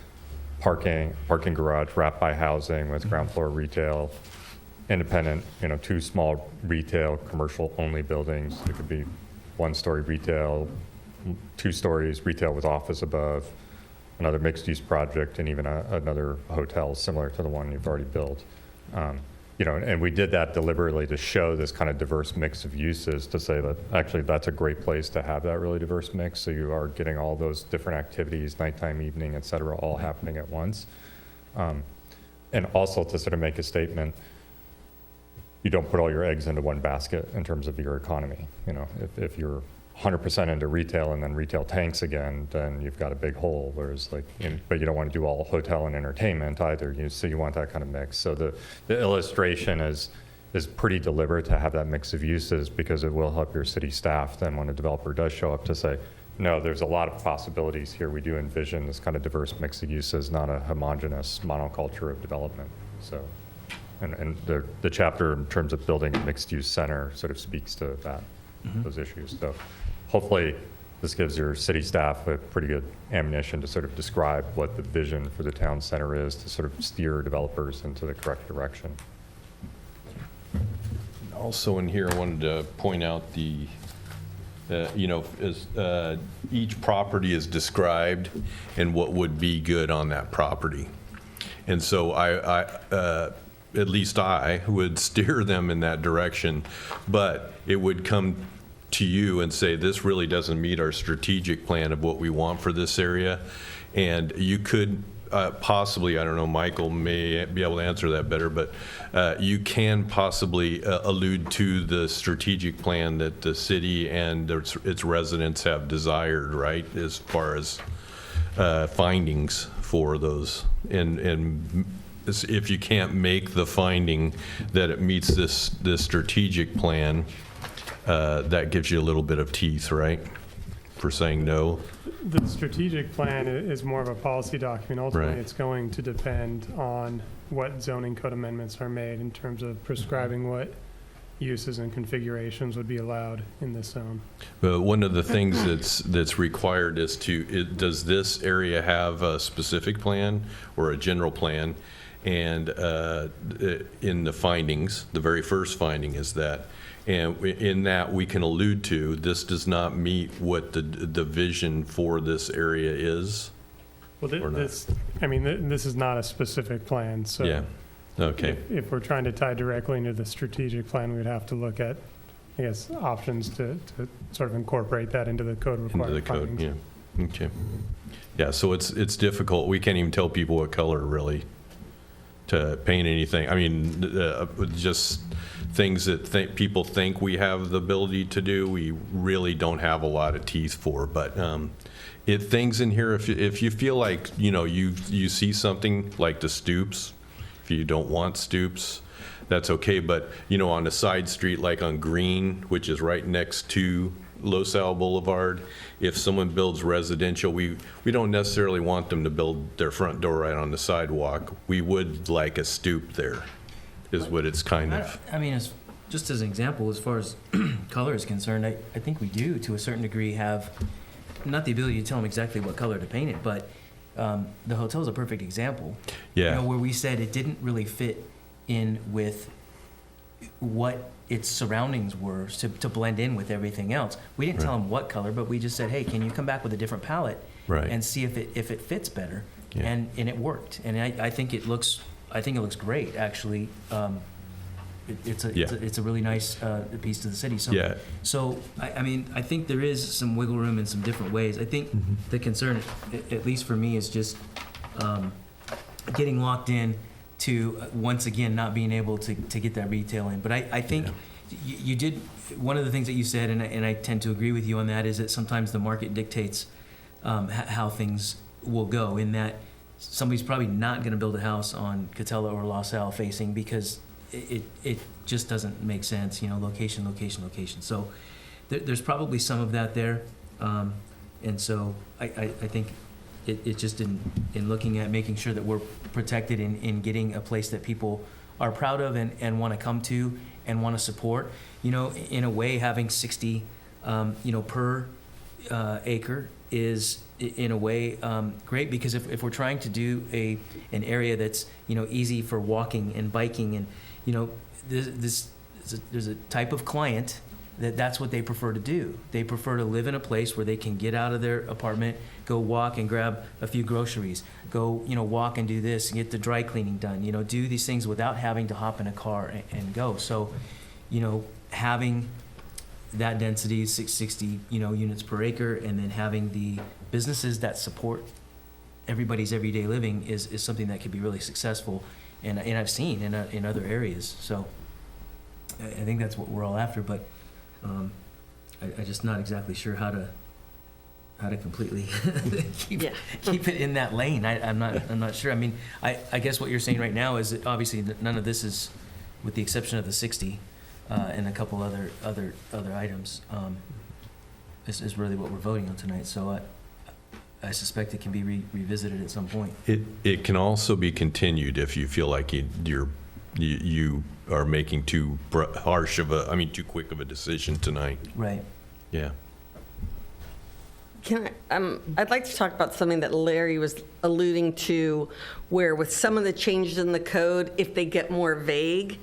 parking garage wrapped by housing with ground floor retail, independent, 2 small retail, commercial-only buildings. It could be 1-story retail, 2 stories retail with office above, another mixed-use project, and even another hotel similar to the one you've already built. And we did that deliberately to show this kind of diverse mix of uses, to say that actually that's a great place to have that really diverse mix. So you are getting all those different activities, nighttime, evening, et cetera, all happening at once. And also to sort of make a statement, you don't put all your eggs into one basket in terms of your economy. If you're 100% into retail and then retail tanks again, then you've got a big hole. Whereas but you don't want to do all hotel and entertainment either. So you want that kind of mix. So the illustration is pretty deliberate to have that mix of uses, because it will help your city staff then when a developer does show up to say, no, there's a lot of possibilities here. We do envision this kind of diverse mix of uses, not a homogeneous monoculture of development. So, and the chapter in terms of building a mixed-use center sort of speaks to that, those issues. So hopefully this gives your city staff a pretty good ammunition to sort of describe what the vision for the town center is, to sort of steer developers into the correct direction. Also in here, I wanted to point out each property is described and what would be good on that property. And so at least I would steer them in that direction, but it would come to you and say, this really doesn't meet our strategic plan of what we want for this area. And you could possibly, I don't know, Michael may be able to answer that better, but you can possibly allude to the strategic plan that the city and its residents have desired, right, as far as findings for those. And if you can't make the finding that it meets this strategic plan, that gives you a little bit of teeth, right, for saying no. The strategic plan is more of a policy document. Ultimately, Right. It's going to depend on what zoning code amendments are made in terms of prescribing what uses and configurations would be allowed in this zone. But one of the things that's required is does this area have a specific plan or a general plan? And in the findings, the very first finding is that, and in that we can allude to, this does not meet what the vision for this area is. Well, Or not. this is not a specific plan, so. Yeah, okay. If we're trying to tie directly into the strategic plan, we'd have to look at, I guess, options to sort of incorporate that into the code Into required the code, findings. yeah, okay. Yeah, so it's difficult. We can't even tell people what color really to paint anything. I mean, just things that people think we have the ability to do, we really don't have a lot of teeth for. But things in here, if you feel like, you see something like the stoops, if you don't want stoops, that's okay. But, on a side street like on Green, which is right next to Los Al Boulevard, if someone builds residential, we don't necessarily want them to build their front door right on the sidewalk. We would like a stoop there, is what it's kind of. I mean, just as an example, as far as color is concerned, I think we do, to a certain degree, have not the ability to tell them exactly what color to paint it, but the hotel's a perfect example. Yeah. Where we said it didn't really fit in with what its surroundings were to blend in with everything else. We didn't tell them what color, but we just said, hey, can you come back with a different palette Right. and see if it fits better? Yeah. And it worked. And I think it looks great, actually. It's a really nice piece to the city. So, Yeah. So I mean, I think there is some wiggle room in some different ways. I think the concern, at least for me, is just getting locked in to, once again, not being able to get that retail in. But I think you did, one of the things that you said, and I tend to agree with you on that, is that sometimes the market dictates how things will go, in that somebody's probably not going to build a house on Catella or LaSalle facing, because it just doesn't make sense, location, location, location. So there's probably some of that there. And so I think it just in looking at making sure that we're protected in getting a place that people are proud of and want to come to and want to support. In a way, having 60, per acre is in a way great, because if we're trying to do an area that's easy for walking and biking, and there's a type of client that's what they prefer to do. They prefer to live in a place where they can get out of their apartment, go walk and grab a few groceries, go walk and do this and get the dry cleaning done, do these things without having to hop in a car and go. So having that density, 660 units per acre, and then having the businesses that support everybody's everyday living is something that could be really successful, and I've seen in other areas. So I think that's what we're all after, but I'm just not exactly sure how to completely keep it in that lane. I'm not sure. I mean, I guess what you're saying right now is that obviously none of this is, with the exception of the 60 and a couple other items, is really what we're voting on tonight. So I suspect it can be revisited at some point. It can also be continued if you feel like you are making too quick of a decision tonight. Right. Yeah. I'd like to talk about something that Larry was alluding to, where with some of the changes in the code, if they get more vague,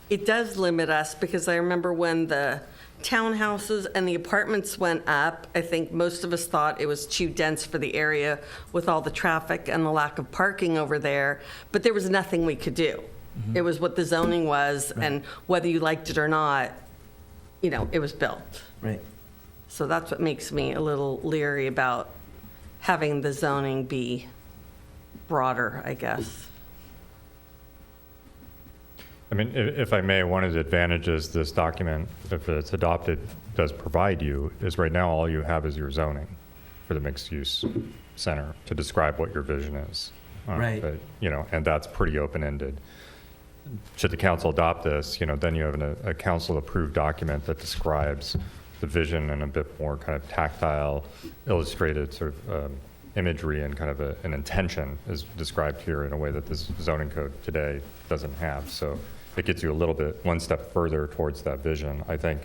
it does limit us, because I remember when the townhouses and the apartments went up, I think most of us thought it was too dense for the area with all the traffic and the lack of parking over there, but there was nothing we could do. Mm-hmm. It was what the zoning was, right. And whether you liked it or not, it was built. Right. So that's what makes me a little leery about having the zoning be broader, I guess. I mean, if I may, one of the advantages this document, if it's adopted, does provide you is right now all you have is your zoning for the mixed-use center to describe what your vision is. Right. But, and that's pretty open-ended. Should the council adopt this, then you have a council-approved document that describes the vision and a bit more kind of tactile, illustrated sort of imagery, and kind of an intention is described here in a way that this zoning code today doesn't have. So it gets you a little bit, one step further towards that vision. I think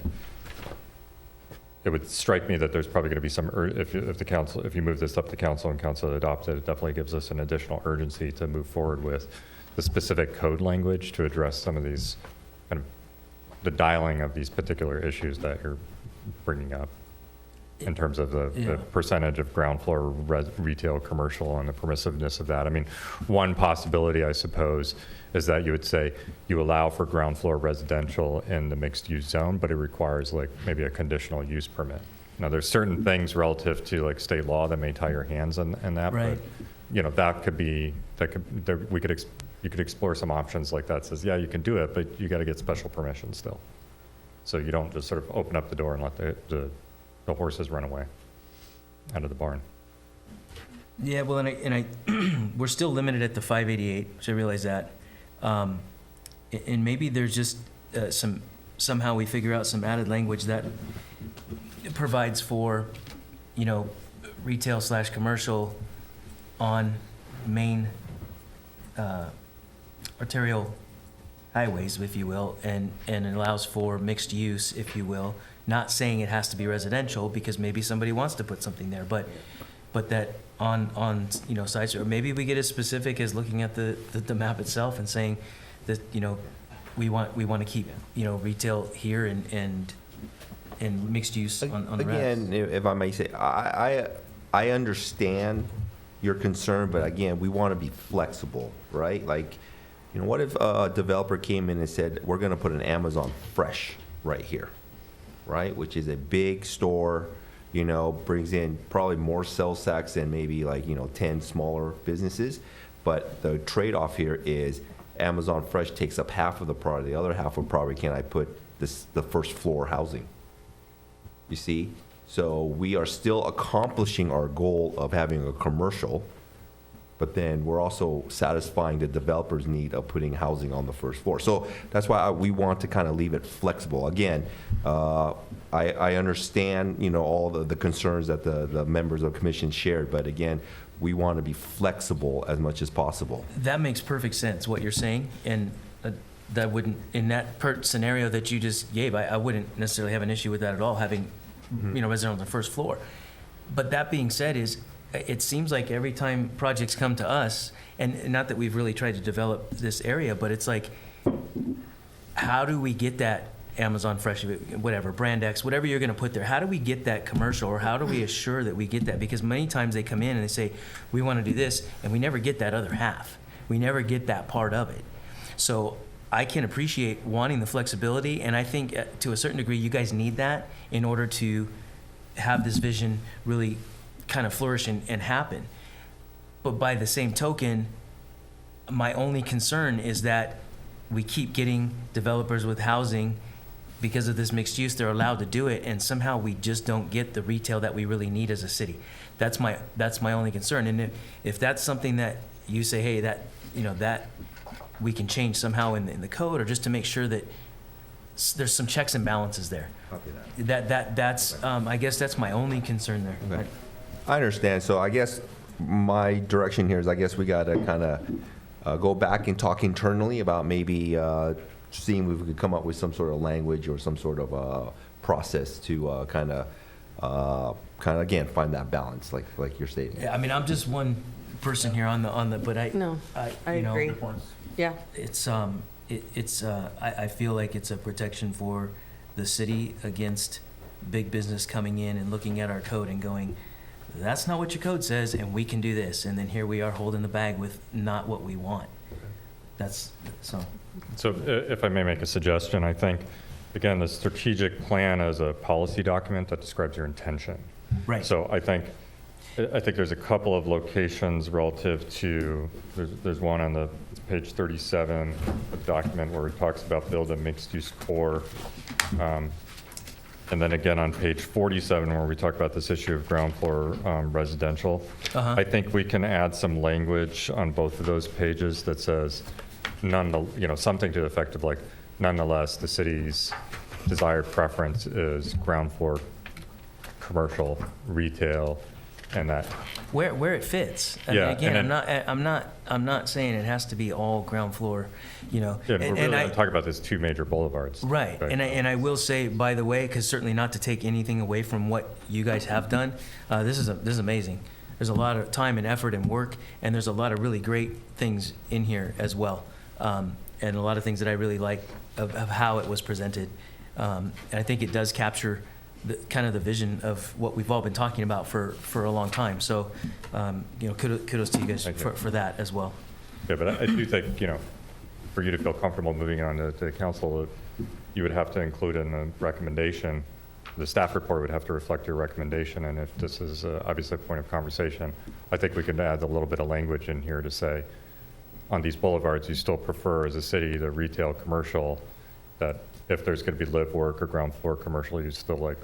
it would strike me that there's probably going to be some, if you move this up to council and council adopts it, it definitely gives us an additional urgency to move forward with the specific code language to address some of these, kind of the dialing of these particular issues that you're bringing up in terms of the percentage of ground floor retail, commercial, and the permissiveness of that. I mean, one possibility, I suppose, is that you would say you allow for ground floor residential in the mixed use zone, but it requires like maybe a conditional use permit. Now, there's certain things relative to like state law that may tie your hands in that, right. But that could be, you could explore some options like that. Says, yeah, you can do it, but you got to get special permission still. So you don't just sort of open up the door and let the horses run away out of the barn. Yeah, well, and we're still limited at the 588, so I realize that. And maybe there's just somehow we figure out some added language that provides for, retail/commercial on main arterial highways, if you will, and it allows for mixed use, if you will. Not saying it has to be residential, because maybe somebody wants to put something there, but that on sites, or maybe we get as specific as looking at the map itself and saying that we want to keep retail here and mixed use on the rest. Again, if I may say, I understand your concern, but again, we want to be flexible, right? Like, what if a developer came in and said, we're going to put an Amazon Fresh right here, right? Which is a big store, brings in probably more sales tax than maybe 10 smaller businesses. But the trade-off here is Amazon Fresh takes up half of the product. The other half would probably, can I put the first floor housing? You see? So we are still accomplishing our goal of having a commercial, but then we're also satisfying the developer's need of putting housing on the first floor. So that's why we want to kind of leave it flexible. Again, I understand, all the concerns that the members of the commission shared, but again, we want to be flexible as much as possible. That makes perfect sense, what you're saying, and that wouldn't, in that scenario that you just gave, I wouldn't necessarily have an issue with that at all, having, resident on the first floor. But that being said, it seems like every time projects come to us, and not that we've really tried to develop this area, but it's like, how do we get that Amazon Fresh, whatever, Brand X, whatever you're going to put there, how do we get that commercial, or how do we assure that we get that? Because many times they come in and they say, we want to do this, and we never get that other half. We never get that part of it. So I can appreciate wanting the flexibility, and I think to a certain degree you guys need that in order to have this vision really kind of flourish and happen. But by the same token, my only concern is that we keep getting developers with housing because of this mixed use. They're allowed to do it, and somehow we just don't get the retail that we really need as a city. That's my only concern. And if that's something that you say, hey, that we can change somehow in the code, or just to make sure that there's some checks and balances there. Copy That's I guess that's my only concern there. Okay. I understand. So I guess my direction here is, I guess we got to kind of go back and talk internally about maybe seeing if we could come up with some sort of language or some sort of process to kind of again find that balance, like you're stating. Yeah, I mean, I'm just one person here on the, but I agree. Yeah. It's I feel like it's a protection for the city against big business coming in and looking at our code and going, that's not what your code says, and we can do this, and then here we are holding the bag with not what we want. That's so. So if I may make a suggestion, I think, again, the strategic plan is a policy document that describes your intention. Right. So I think there's a couple of locations relative to, there's one on the page 37 of the document where it talks about build a mixed-use core. And then again on page 47 where we talk about this issue of ground floor residential. I think we can add some language on both of those pages that says, something to the effect of like, nonetheless, the city's desired preference is ground floor commercial, retail, and that. Where it fits. I mean, again, I'm not saying it has to be all ground floor, Yeah, we're really going to talk about these two major boulevards. Right, and I will say, by the way, because certainly not to take anything away from what you guys have done, this is amazing. There's a lot of time and effort and work, and there's a lot of really great things in here as well, and a lot of things that I really like of how it was presented, and I think it does capture kind of the vision of what we've all been talking about for a long time. So, kudos to you guys for that as well. Yeah, but I do think, for you to feel comfortable moving on to the council, you would have to include in the recommendation, the staff report would have to reflect your recommendation. And if this is obviously a point of conversation, I think we could add a little bit of language in here to say, on these boulevards, you still prefer as a city the retail commercial, that if there's going to be live work or ground floor commercial, you still like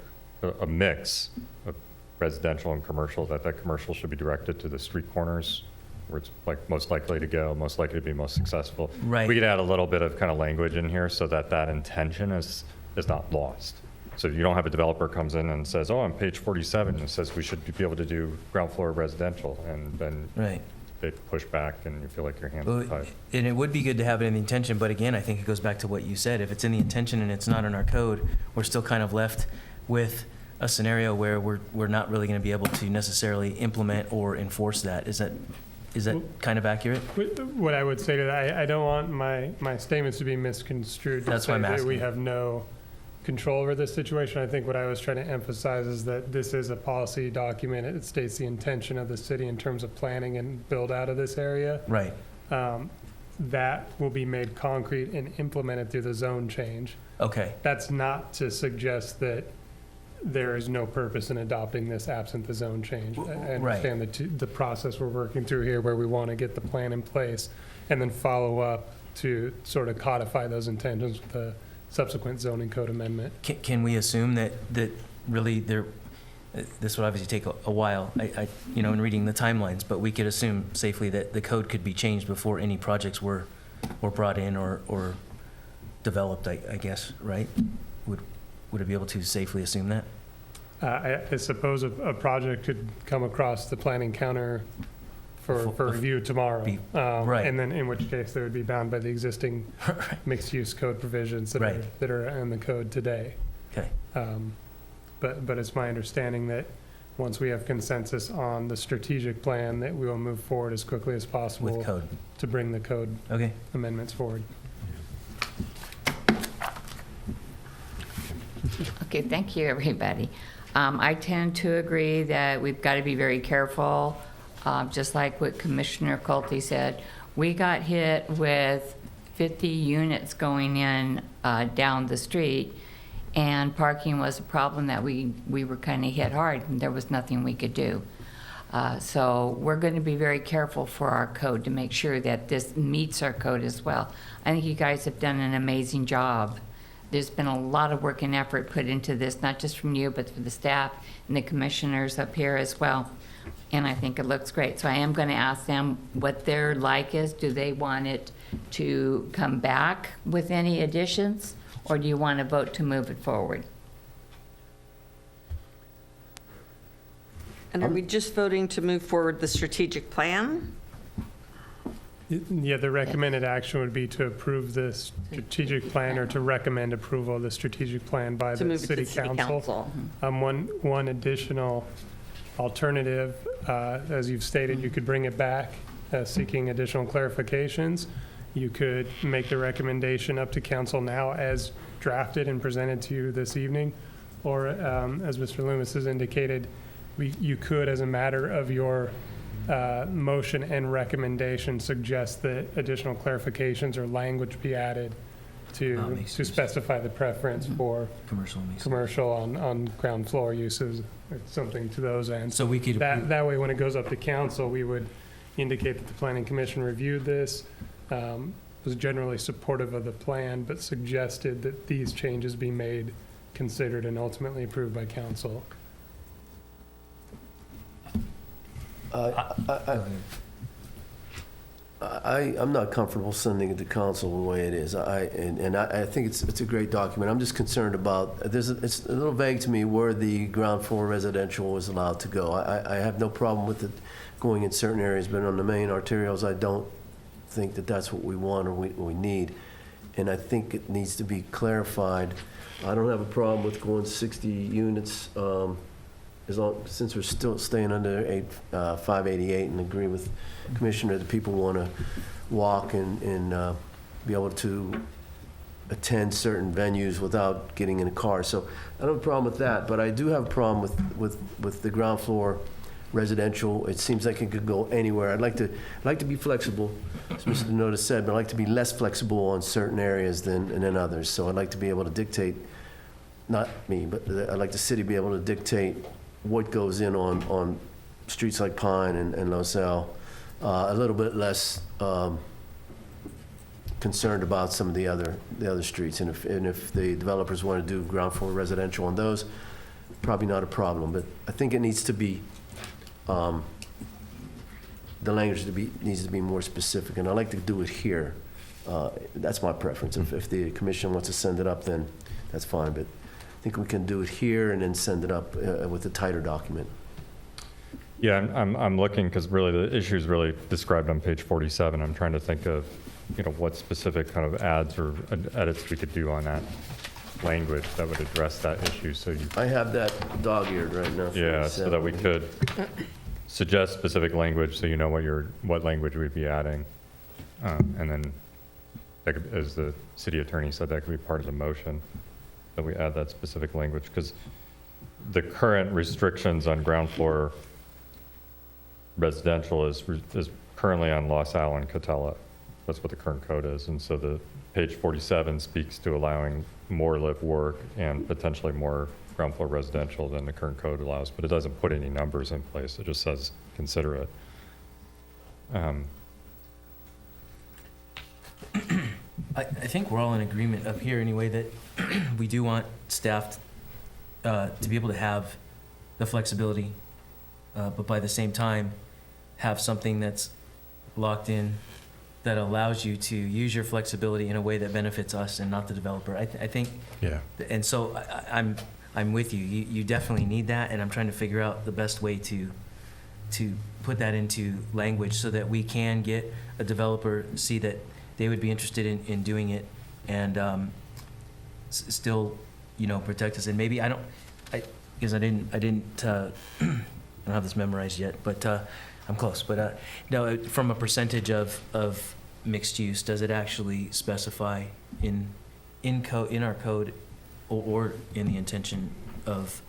a mix of residential and commercial, that commercial should be directed to the street corners where it's like most likely to go, most likely to be most successful. Right. We could add a little bit of kind of language in here so that intention is not lost. So you don't have a developer comes in and says, on page 47, it says we should be able to do ground floor residential, and then they push back and you feel like your hands are tied. And it would be good to have it in the intention, but again, I think it goes back to what you said. If it's in the intention and it's not in our code, we're still kind of left with a scenario where we're not really going to be able to necessarily implement or enforce that. Is that kind of accurate? What I would say to that, I don't want my statements to be misconstrued. That's why I'm asking. We have no control over this situation. I think what I was trying to emphasize is that this is a policy document. It states the intention of the city in terms of planning and build out of this area. Right. That will be made concrete and implemented through the zone change. Okay. That's not to suggest that there is no purpose in adopting this absent the zone change. I understand the process we're working through here, where we want to get the plan in place and then follow up to sort of codify those intentions with the subsequent zoning code amendment. Can we assume that really this would obviously take a while, in reading the timelines, but we could assume safely that the code could be changed before any projects were brought in or developed, I guess, right? Would it be able to safely assume that? I suppose a project could come across the planning counter for review tomorrow. Right. And then in which case they would be bound by the existing mixed-use code provisions that are in the code today. Okay. But it's my understanding that once we have consensus on the strategic plan, that we will move forward as quickly as possible With code. to bring the code Okay. amendments forward. Okay, thank you, everybody. I tend to agree that we've got to be very careful, just like what Commissioner Culte said. We got hit with 50 units going in down the street, and parking was a problem that we were kind of hit hard, and there was nothing we could do. So we're going to be very careful for our code to make sure that this meets our code as well. I think you guys have done an amazing job. There's been a lot of work and effort put into this, not just from you, but from the staff and the commissioners up here as well. And I think it looks great. So I am going to ask them what their like is. Do they want it to come back with any additions, or do you want to vote to move it forward? And are we just voting to move forward the strategic plan? Yeah, the recommended action would be to approve the strategic plan or to recommend approval of the strategic plan by To the move it to city city council. council. One additional alternative, as you've stated, you could bring it back seeking additional clarifications. You could make the recommendation up to council now as drafted and presented to you this evening. Or, as Mr. Loomis has indicated, you could, as a matter of your motion and recommendation, suggest that additional clarifications or language be added to specify the preference for commercial on ground floor uses, or something to those ends. So we could That way, when it goes up to council, we would indicate that the planning commission reviewed this, was generally supportive of the plan, but suggested that these changes be made, considered, and ultimately approved by council. I'm not comfortable sending it to council the way it is. I think it's a great document. I'm just concerned about, it's a little vague to me where the ground floor residential was allowed to go. I have no problem with it going in certain areas, but on the main arterials, I don't think that that's what we want or we need. And I think it needs to be clarified. I don't have a problem with going 60 units, since we're still staying under 588, and agree with Commissioner that people want to walk and be able to attend certain venues without getting in a car. So I don't have a problem with that, but I do have a problem with the ground floor residential. It seems like it could go anywhere. I'd like to be flexible, as Mr. Noda said, but I'd like to be less flexible on certain areas than others. So I'd like to be able to dictate, not me, but I'd like the city to be able to dictate what goes in on streets like Pine and Loselle. A little bit less concerned about some of the other streets. And if the developers want to do ground floor residential on those, probably not a problem. But I think it needs to be, the language needs to be more specific. And I like to do it here. That's my preference. If the commission wants to send it up, then that's fine. But I think we can do it here and then send it up with a tighter document. Yeah, I'm looking, because really the issue is really described on page 47. I'm trying to think of, what specific kind of adds or edits we could do on that language that would address that issue. So I have that dog-eared right now. Yeah, so that we could suggest specific language, so you know what language we'd be adding, and then, as the city attorney said, that could be part of the motion, that we add that specific language, because the current restrictions on ground floor residential is currently on Los Al and Catella. That's what the current code is. And so the page 47 speaks to allowing more live work and potentially more ground floor residential than the current code allows, but it doesn't put any numbers in place. It just says consider it. I think we're all in agreement up here anyway that we do want staff to be able to have the flexibility, but by the same time, have something that's locked in that allows you to use your flexibility in a way that benefits us and not the developer. I think, Yeah. and so I'm with you. You definitely need that, and I'm trying to figure out the best way to put that into language so that we can get a developer, see that they would be interested in doing it, and still, protect us. And maybe because I didn't I don't have this memorized yet, but I'm close. But no, from a percentage of mixed use, does it actually specify in our code or in the intention of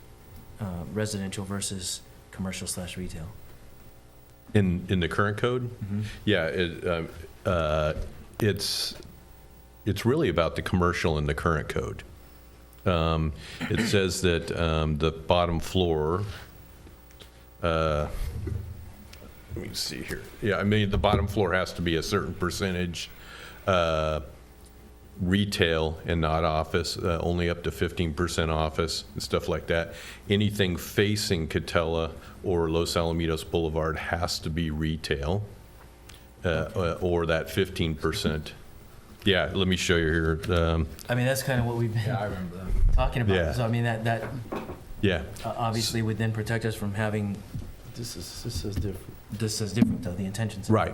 residential versus commercial/retail? In the current code? Mm-hmm. Yeah, it's really about the commercial in the current code. It says that the bottom floor, let me see here. Yeah, I mean, the bottom floor has to be a certain percentage retail and not office, only up to 15% office and stuff like that. Anything facing Catella or Los Alamitos Boulevard has to be retail, or that 15%. Yeah, let me show you here. I mean, that's kind of what we've been talking about. Yeah. So I mean, that Yeah. obviously would then protect us from having. This is different. This is different though. The intentions. Right.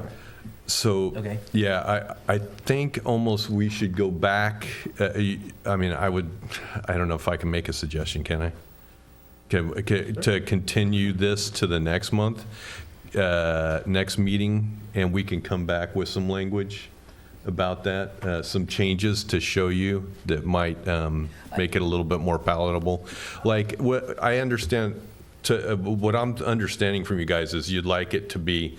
So, Okay. yeah, I think almost we should go back. I mean, I don't know if I can make a suggestion, can I? To continue this to the next month, next meeting, and we can come back with some language about that, some changes to show you that might make it a little bit more palatable. Like, what I understand, what I'm understanding from you guys is you'd like it to be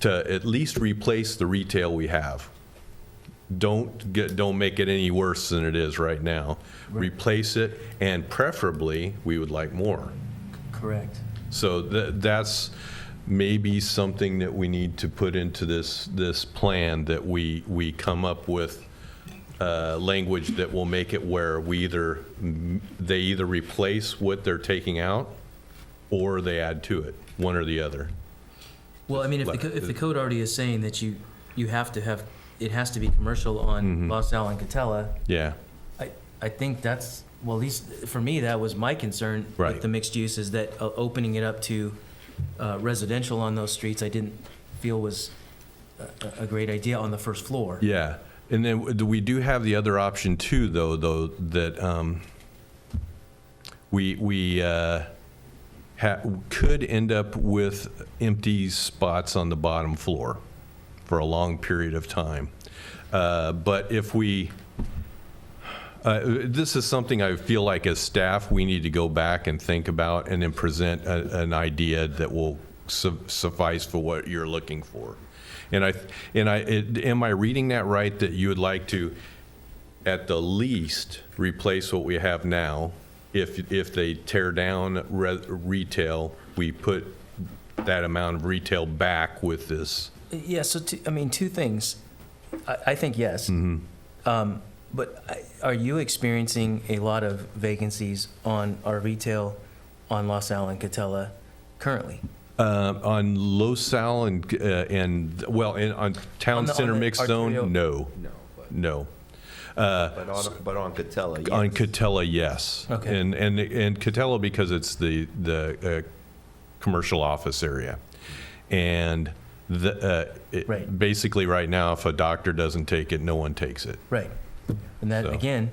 to at least replace the retail we have. Don't make it any worse than it is right now. Right. Replace it, and preferably, we would like more. Correct. So that's maybe something that we need to put into this plan, that we come up with language that will make it where they either replace what they're taking out or they add to it, one or the other. Well, I mean, if the code already is saying that you have to have, it has to be commercial on Los Al and Catella, Yeah. I think that's, well, at least for me, that was my concern Right. with the mixed use, is that opening it up to residential on those streets, I didn't feel was a great idea on the first floor. Yeah, and then we do have the other option too, though that we could end up with empty spots on the bottom floor for a long period of time. But if we, this is something I feel like as staff, we need to go back and think about and then present an idea that will suffice for what you're looking for. And am I reading that right, that you would like to, at the least, replace what we have now? If they tear down retail, we put that amount of retail back with this. Yeah, so two things. I think yes. Mm-hmm. But are you experiencing a lot of vacancies on our retail on Los Al and Catella currently? On Los Al and on Town Center Mixed Zone, no. But on Catella, yes. On Catella, yes. Okay. And Catella, because it's the commercial office area. And Right. basically right now, if a doctor doesn't take it, no one takes it. Right. And that, So. again,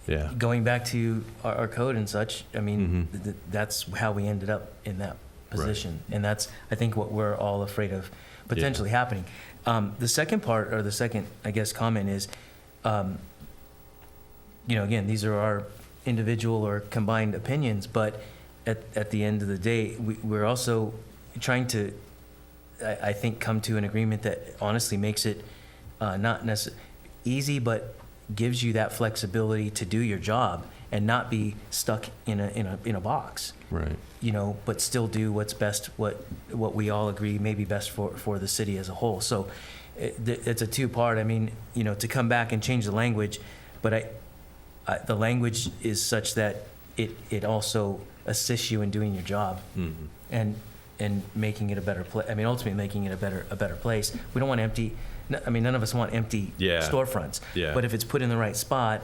Yeah. going back to our code and such, I mean, that's how we ended up in that position. And that's, I think, what we're all afraid of potentially happening. The second part, or the second, I guess, comment is, again, these are our individual or combined opinions, but at the end of the day, we're also trying to, I think, come to an agreement that honestly makes it not necessarily easy, but gives you that flexibility to do your job and not be stuck in a box. Right. But still do what's best, what we all agree may be best for the city as a whole. So it's a two-part. I mean, to come back and change the language, but the language is such that it also assists you in doing your job and making it a better place. I mean, ultimately making it a better place. We don't want empty. I mean, none of us want empty storefronts. Yeah. But if it's put in the right spot,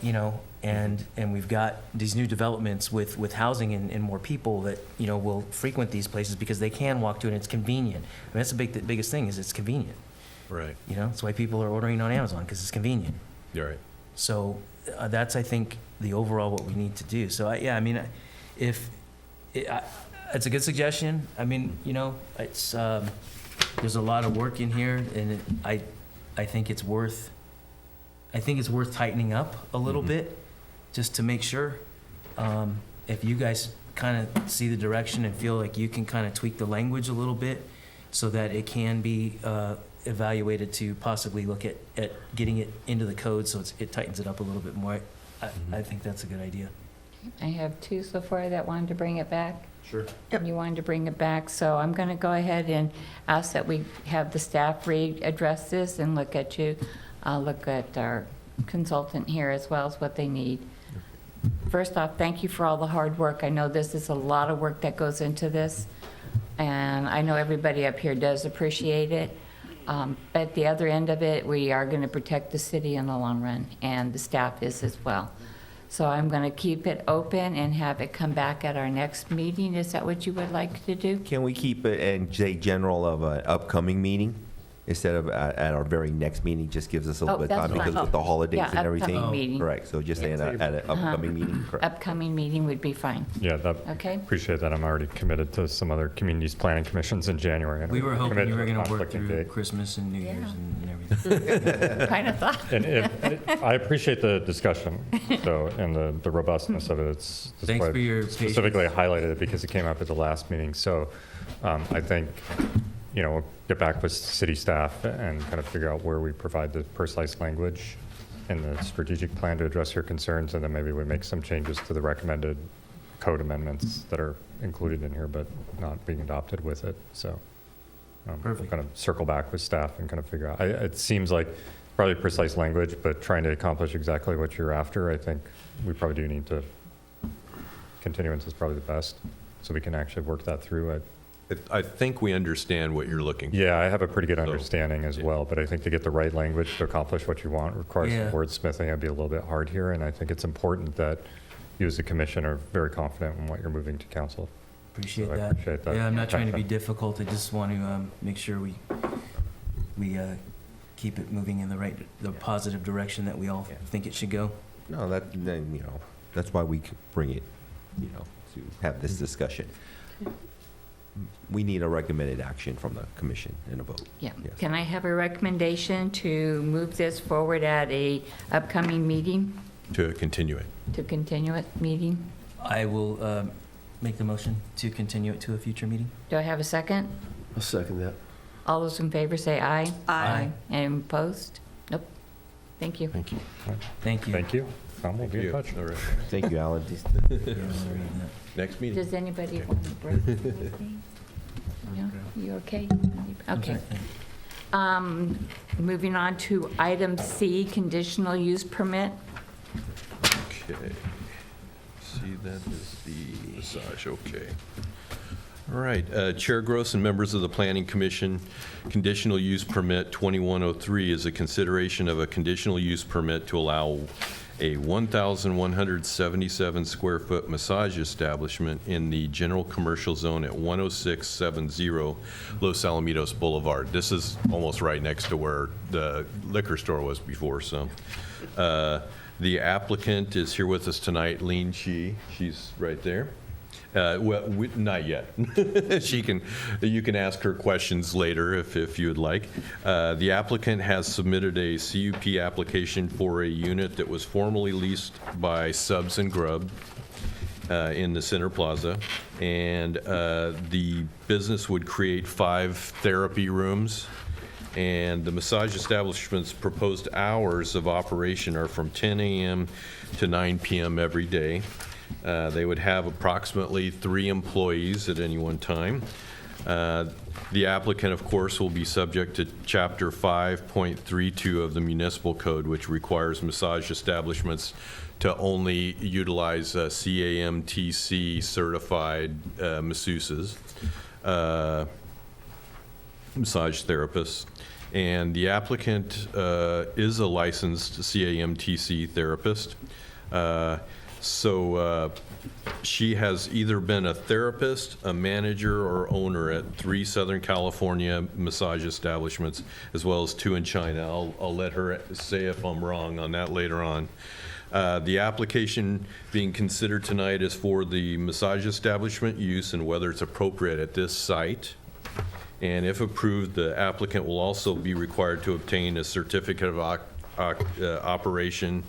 you know, and we've got these new developments with housing and more people that, you know, will frequent these places because they can walk to it and it's convenient. I mean, that's the biggest thing is it's convenient. Right. You know, that's why people are ordering on Amazon because it's convenient. You're right. So that's, I think, the overall what we need to do. So it's a good suggestion. I mean, you know, it's there's a lot of work in here, and I think it's worth tightening up a little bit, just to make sure. If you guys kind of see the direction and feel like you can kind of tweak the language a little bit, so that it can be evaluated to possibly look at getting it into the code, so it tightens it up a little bit more. I think that's a good idea. I have two so far that wanted to bring it back. Sure. And you wanted to bring it back, so I'm going to go ahead and ask that we have the staff readdress this and look at our consultant here as well as what they need. First off, thank you for all the hard work. I know this is a lot of work that goes into this, and I know everybody up here does appreciate it. At the other end of it, we are going to protect the city in the long run, and the staff is as well. So I'm going to keep it open and have it come back at our next meeting. Is that what you would like to do? Can we keep it and say general of an upcoming meeting instead of at our very next meeting? Just gives us a little bit of that's time because fine. with the holidays Yeah, and everything. upcoming meeting. Correct. So just saying at an upcoming meeting. Correct. Upcoming meeting would be fine. Yeah, Okay. appreciate that. I'm already committed to some other communities planning commissions in January. and We were I'm hoping committed you were a going to work conflicting through date. Christmas and New Year's and everything. Kind of thought. And I appreciate the discussion, so, and the robustness of it. That's Thanks why for your I specifically highlighted it because it came up at the last meeting. So I think, you know, we'll get back with city staff and kind of figure out where we provide the personalized language in the strategic plan to address your concerns, and then maybe we make some changes to the recommended code amendments that are included in here but not being adopted with it. So we'll Perfect. kind of circle back with staff and kind of figure out. It seems like probably precise language, but trying to accomplish exactly what you're after, I think we probably do need to, continuance is probably the best, so we can actually work that through. I think we understand what you're looking for. Yeah, I have a pretty good understanding as well, but I think to get the right language to accomplish what you want requires some wordsmithing. It'd be a little bit hard here, and I think it's important that you as a commission are very confident in what you're moving to council. Appreciate So I that. appreciate that. Yeah, I'm not trying to be attention. difficult. I just want to make sure we keep it moving in the positive direction that we all think it should go. No, then, you know, that's why we bring it, you know, to have this discussion. We need a recommended action from the commission in a vote. Yeah. Yes. Can I have a recommendation to move this forward at a upcoming meeting, To continue it. to continue it meeting? I will make the motion to continue it to a future meeting. Do I have a second? I'll second that. All those in favor say aye. Aye. And opposed? Nope. Thank you. Thank you. Thank you. Thank you. We'll be in touch. All right. Thank you, Alan. Yeah, I'll read that. Next meeting. Does anybody want to break anything? No? You okay? Okay. Moving on to item C, conditional use permit. Okay. See, that is the massage, okay. All right, Chair Gross and members of the Planning Commission, conditional use permit 2103 is a consideration of a conditional use permit to allow a 1,177 square foot massage establishment in the general commercial zone at 10670 Los Alamitos Boulevard. This is almost right next to where the liquor store was before, so. The applicant is here with us tonight, Lean Shi. She's right there. Not yet. You can ask her questions later if you would like. The applicant has submitted a CUP application for a unit that was formerly leased by Subs and Grub in the Center Plaza. And the business would create 5 therapy rooms. And the massage establishment's proposed hours of operation are from 10 a.m. to 9 p.m. every day. They would have approximately 3 employees at any one time. The applicant, of course, will be subject to Chapter 5.32 of the Municipal Code, which requires massage establishments to only utilize CAMTC certified masseuses, massage therapists. And the applicant is a licensed CAMTC therapist. So she has either been a therapist, a manager, or owner at 3 Southern California massage establishments, as well as 2 in China. I'll let her say if I'm wrong on that later on. The application being considered tonight is for the massage establishment use and whether it's appropriate at this site. And if approved, the applicant will also be required to obtain a certificate of operation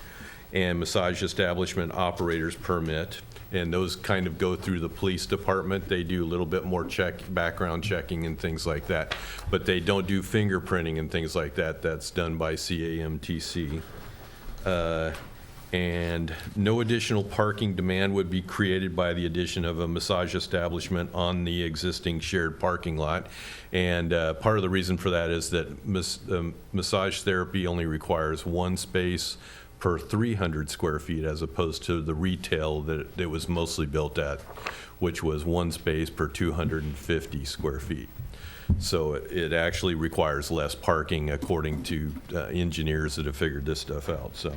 and massage establishment operator's permit. And those kind of go through the police department. They do a little bit more background checking and things like that. But they don't do fingerprinting and things like that. That's done by CAMTC. And no additional parking demand would be created by the addition of a massage establishment on the existing shared parking lot. And part of the reason for that is that massage therapy only requires 1 space per 300 square feet, as opposed to the retail that it was mostly built at, which was 1 space per 250 square feet. So it actually requires less parking, according to engineers that have figured this stuff out. So,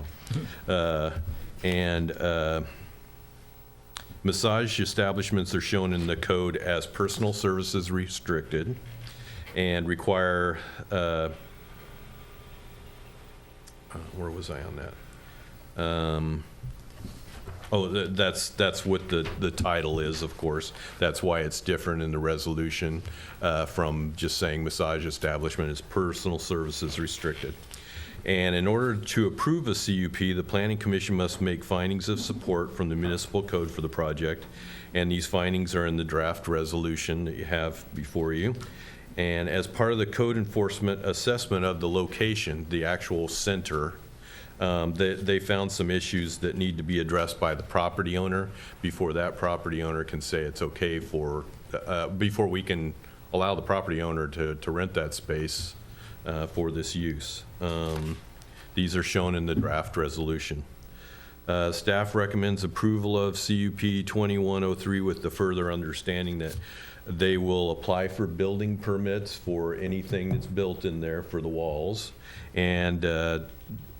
massage establishments are shown in the code as personal services restricted and require, where was I on that? That's what the title is, of course. That's why it's different in the resolution from just saying massage establishment is personal services restricted. And in order to approve a CUP, the Planning Commission must make findings of support from the municipal code for the project. And these findings are in the draft resolution that you have before you. And as part of the code enforcement assessment of the location, the actual center, they found some issues that need to be addressed by the property owner before that property owner can say it's okay for, before we can allow the property owner to rent that space for this use. These are shown in the draft resolution. Staff recommends approval of CUP 2103 with the further understanding that they will apply for building permits for anything that's built in there for the walls. And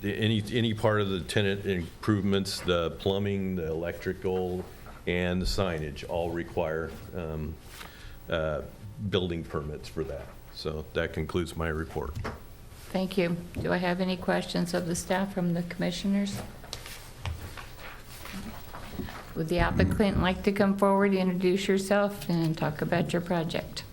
any part of the tenant improvements, the plumbing, the electrical, and the signage all require building permits for that. So that concludes my report. Thank you. Do I have any questions of the staff from the commissioners? Would the applicant like to come forward, introduce yourself, and talk about your project?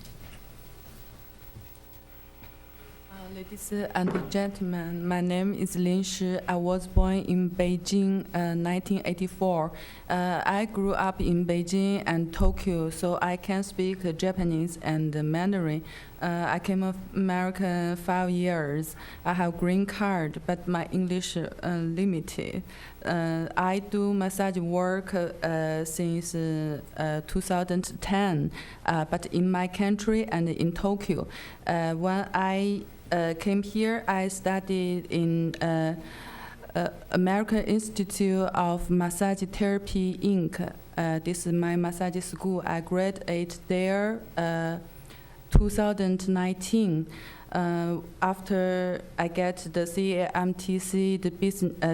Ladies and gentlemen, my name is Lin Shi. I was born in Beijing 1984. I grew up in Beijing and Tokyo, so I can speak Japanese and Mandarin. I came to America 5 years. I have green card, but my English limited. I do massage work since 2010, but in my country and in Tokyo. When I came here, I studied in American Institute of Massage Therapy, Inc. This is my massage school. I graduated there 2019. After I get the CAMTC,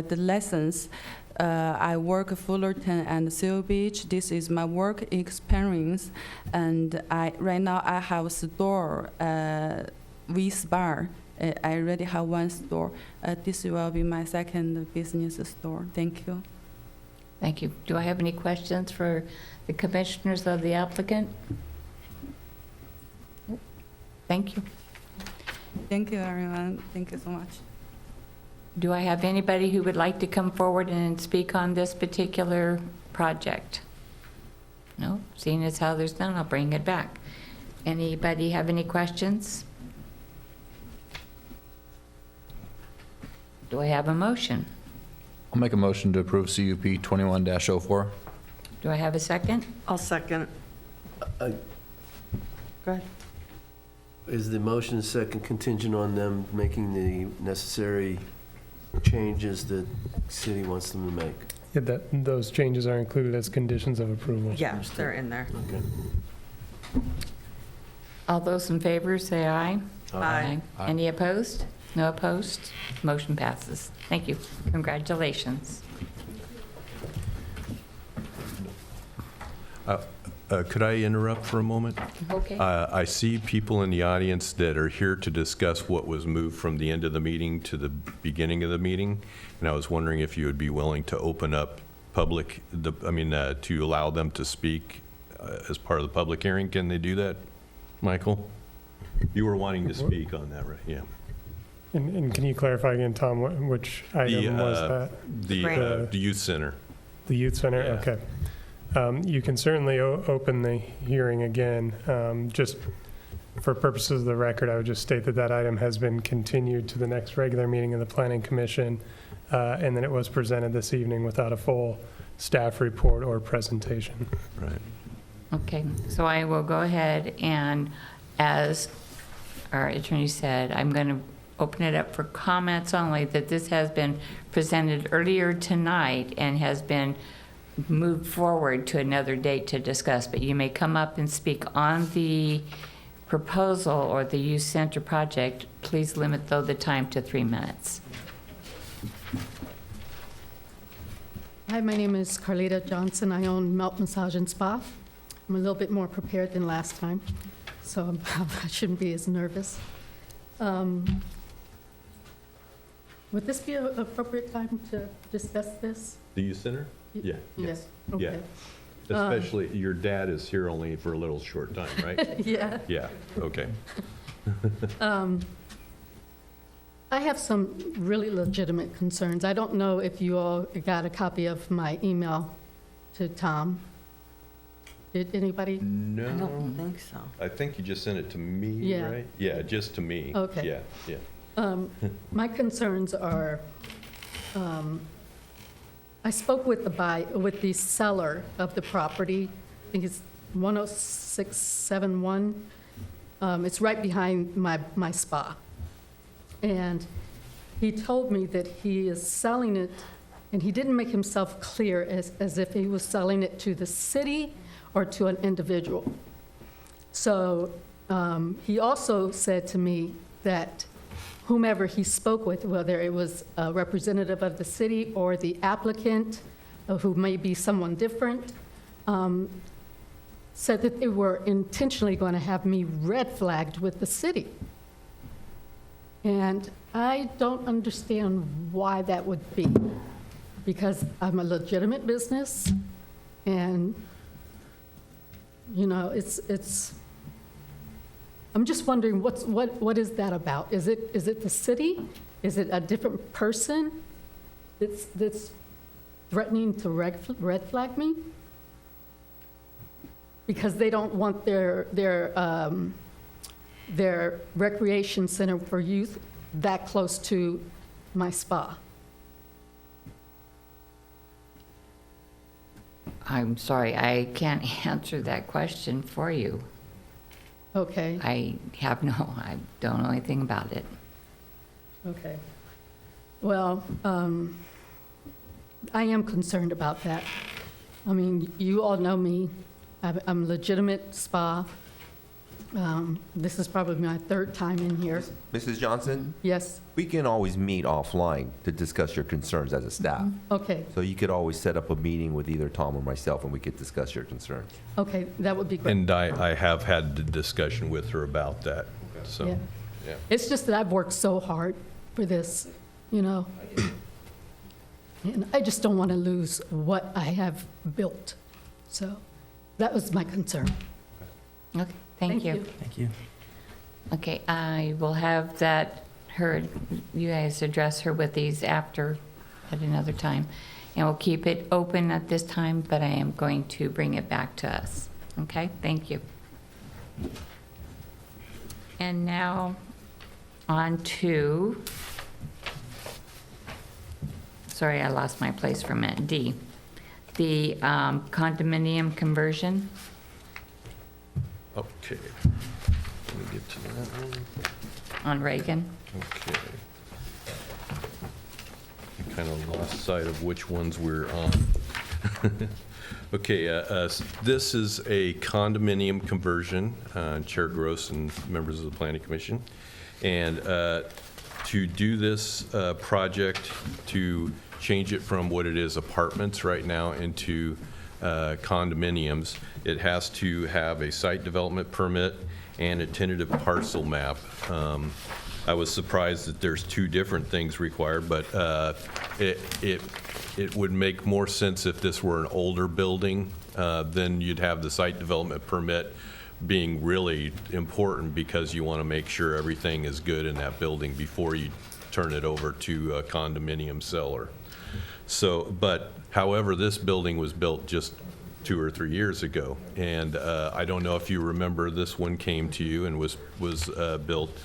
the license, I work Fullerton and Seal Beach. This is my work experience, and right now I have a store. V-Spa. I already have 1 store. This will be my second business store. Thank you. Thank you. Do I have any questions for the commissioners of the applicant? Thank you. Thank you, everyone. Thank you so much. Do I have anybody who would like to come forward and speak on this particular project? No? Seeing as how there's none, I'll bring it back. Anybody have any questions? Do I have a motion? I'll make a motion to approve CUP 21-04. Do I have a second? I'll second. Go ahead. Is the motion second contingent on them making the necessary changes that city wants them to make? Yeah, those changes are included as conditions of approval. Yeah, they're in there. Okay. All those in favor, say aye. Aye. Any opposed? No opposed? Motion passes. Thank you. Congratulations. Could I interrupt for a moment? Okay. I see people in the audience that are here to discuss what was moved from the end of the meeting to the beginning of the meeting, and I was wondering if you would be willing to open up to allow them to speak as part of the public hearing. Can they do that, Michael? You were wanting to speak on that, right? Yeah. And can you clarify again, Tom, which item was that? The youth center. The youth center? Yeah. Okay. You can certainly open the hearing again. Just for purposes of the record, I would just state that that item has been continued to the next regular meeting of the Planning Commission, and then it was presented this evening without a full staff report or presentation. Right. Okay, so I will go ahead and, as our attorney said, I'm going to open it up for comments only, that this has been presented earlier tonight and has been moved forward to another date to discuss, but you may come up and speak on the proposal or the youth center project. Please limit, though, the time to 3 minutes. Hi, my name is Carlita Johnson. I own Melt Massage and Spa. I'm a little bit more prepared than last time, so I shouldn't be as nervous. Would this be an appropriate time to discuss this? The youth center? Yeah. Yes. Yeah. Okay. Especially, your dad is here only for a little short time, right? Yeah. Yeah, okay. I have some really legitimate concerns. I don't know if you all got a copy of my email to Tom. Did anybody? No. I don't think so. I think you just sent it to me, Yeah. right? Yeah, just to me. Okay. Yeah, yeah. My concerns are, I spoke with the seller of the property. I think it's 10671. It's right behind my spa. And he told me that he is selling it, and he didn't make himself clear as if he was selling it to the city or to an individual. So he also said to me that whomever he spoke with, whether it was a representative of the city or the applicant, who may be someone different, said that they were intentionally going to have me red flagged with the city. And I don't understand why that would be, because I'm a legitimate business, and, you know, I'm just wondering what is that about? Is it the city? Is it a different person that's threatening to red flag me? Because they don't want their recreation center for youth that close to my spa. I'm sorry, I can't answer that question for you. Okay. I don't know anything about it. Okay. Well, I am concerned about that. I mean, you all know me. I'm a legitimate spa. This is probably my third time in here. Mrs. Johnson, Yes, we can always meet offline to discuss your concerns as a staff. okay, So you could always set up a meeting with either Tom or myself, and we could discuss your concerns. okay, that would be great. And I have had the discussion with her about that, so, Yeah. yeah. It's just that I've worked so hard for this, you know? And I just don't want to lose what I have built. So that was my concern. Okay, thank you. Thank you. Okay, I will have you guys address her with these at another time. And we'll keep it open at this time, but I am going to bring it back to us. Okay, thank you. And now on to, sorry, I lost my place for a minute, D. The condominium conversion. Okay. that one? On Reagan. Okay. I kind of lost sight of which ones we're on. Okay, this is a condominium conversion, Chair Gross and members of the Planning Commission. And to do this project, to change it from what it is apartments right now into condominiums, it has to have a site development permit and a tentative parcel map. I was surprised that there's two different things required, but it would make more sense if this were an older building. Then you'd have the site development permit being really important because you want to make sure everything is good in that building before you turn it over to a condominium seller. So, but however, this building was built just 2 or 3 years ago, and I don't know if you remember, this one came to you and was built.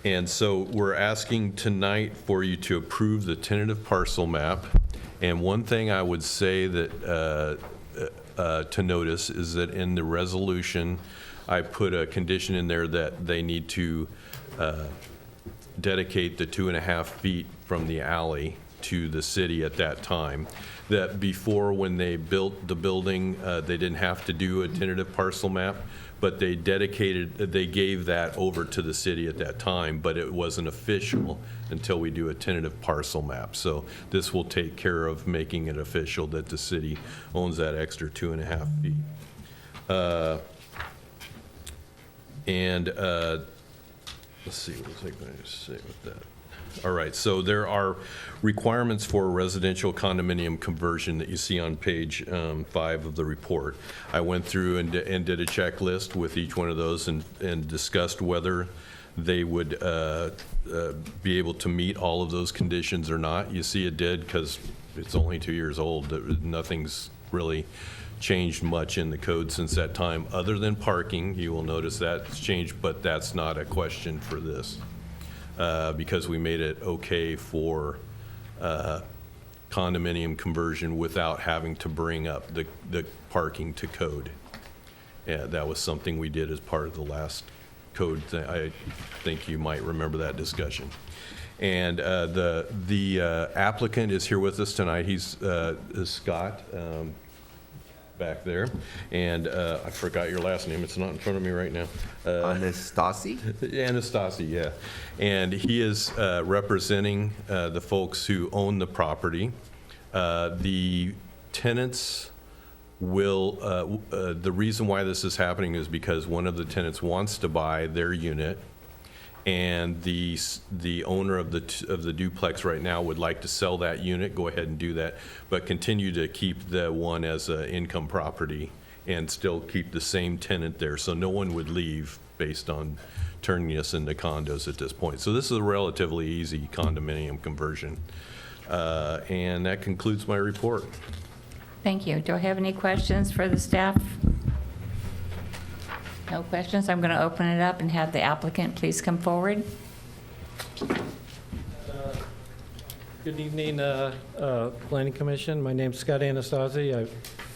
And so we're asking tonight for you to approve the tentative parcel map. And one thing I would say that to notice is that in the resolution, I put a condition in there that they need to dedicate the 2.5 feet from the alley to the city at that time. That before, when they built the building, they didn't have to do a tentative parcel map, but they gave that over to the city at that time, but it wasn't official until we do a tentative parcel map. So this will take care of making it official that the city owns that extra 2.5 feet. Let's see, what was I going to say with that? All right, so there are requirements for residential condominium conversion that you see on page 5 of the report. I went through and did a checklist with each one of those and discussed whether they would be able to meet all of those conditions or not. You see it did because it's only 2 years old. Nothing's really changed much in the code since that time, other than parking. You will notice that's changed, but that's not a question for this. Because we made it okay for condominium conversion without having to bring up the parking to code. Yeah, that was something we did as part of the last code thing. I think you might remember that discussion. And the applicant is here with us tonight. He's Scott. Back there, and I forgot your last name. It's not in front of me right now. Anastasi? Anastasi, yeah. And he is representing the folks who own the property. The tenants will, the reason why this is happening is because one of the tenants wants to buy their unit, and the owner of the duplex right now would like to sell that unit, go ahead and do that, but continue to keep the one as an income property and still keep the same tenant there. So no one would leave based on turning this into condos at this point. So this is a relatively easy condominium conversion. And that concludes my report. Thank you. Do I have any questions for the staff? No questions? I'm going to open it up and have the applicant please come forward. Good evening, Planning Commission. My name's Scott Anastasi. I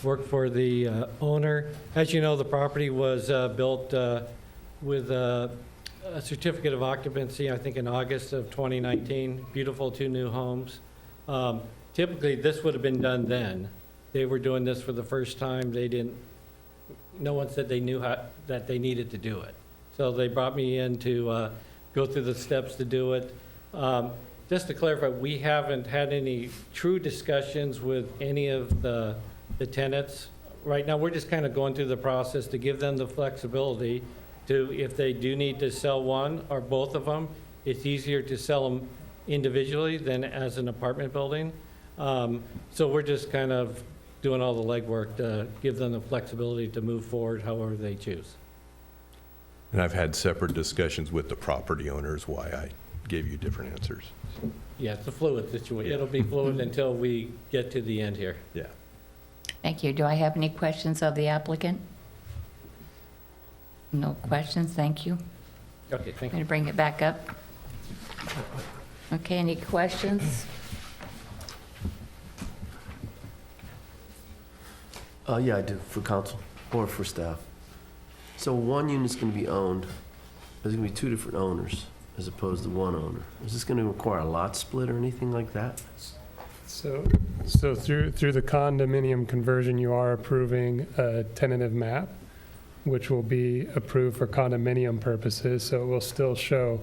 work for the owner. As you know, the property was built with a certificate of occupancy, I think in August of 2019. Beautiful 2 new homes. Typically, this would have been done then. They were doing this for the first time. No one said they knew that they needed to do it. So they brought me in to go through the steps to do it. Just to clarify, we haven't had any true discussions with any of the tenants. Right now, we're just kind of going through the process to give them the flexibility to, if they do need to sell one or both of them, it's easier to sell them individually than as an apartment building. So we're just kind of doing all the legwork to give them the flexibility to move forward however they choose. And I've had separate discussions with the property owners why I gave you different answers. Yeah, it's a fluid situation. It'll be fluid until we get to the end here. Yeah. Thank you. Do I have any questions of the applicant? No questions. Thank you. Okay, thank I'm you. going to bring it back up. Okay, any questions? Yeah, I do, for council or for staff. So one unit's going to be owned There's going to be two different owners as opposed to one owner. Is this going to require a lot split or anything like that? So through the condominium conversion, you are approving a tentative map, which will be approved for condominium purposes, so it will still show,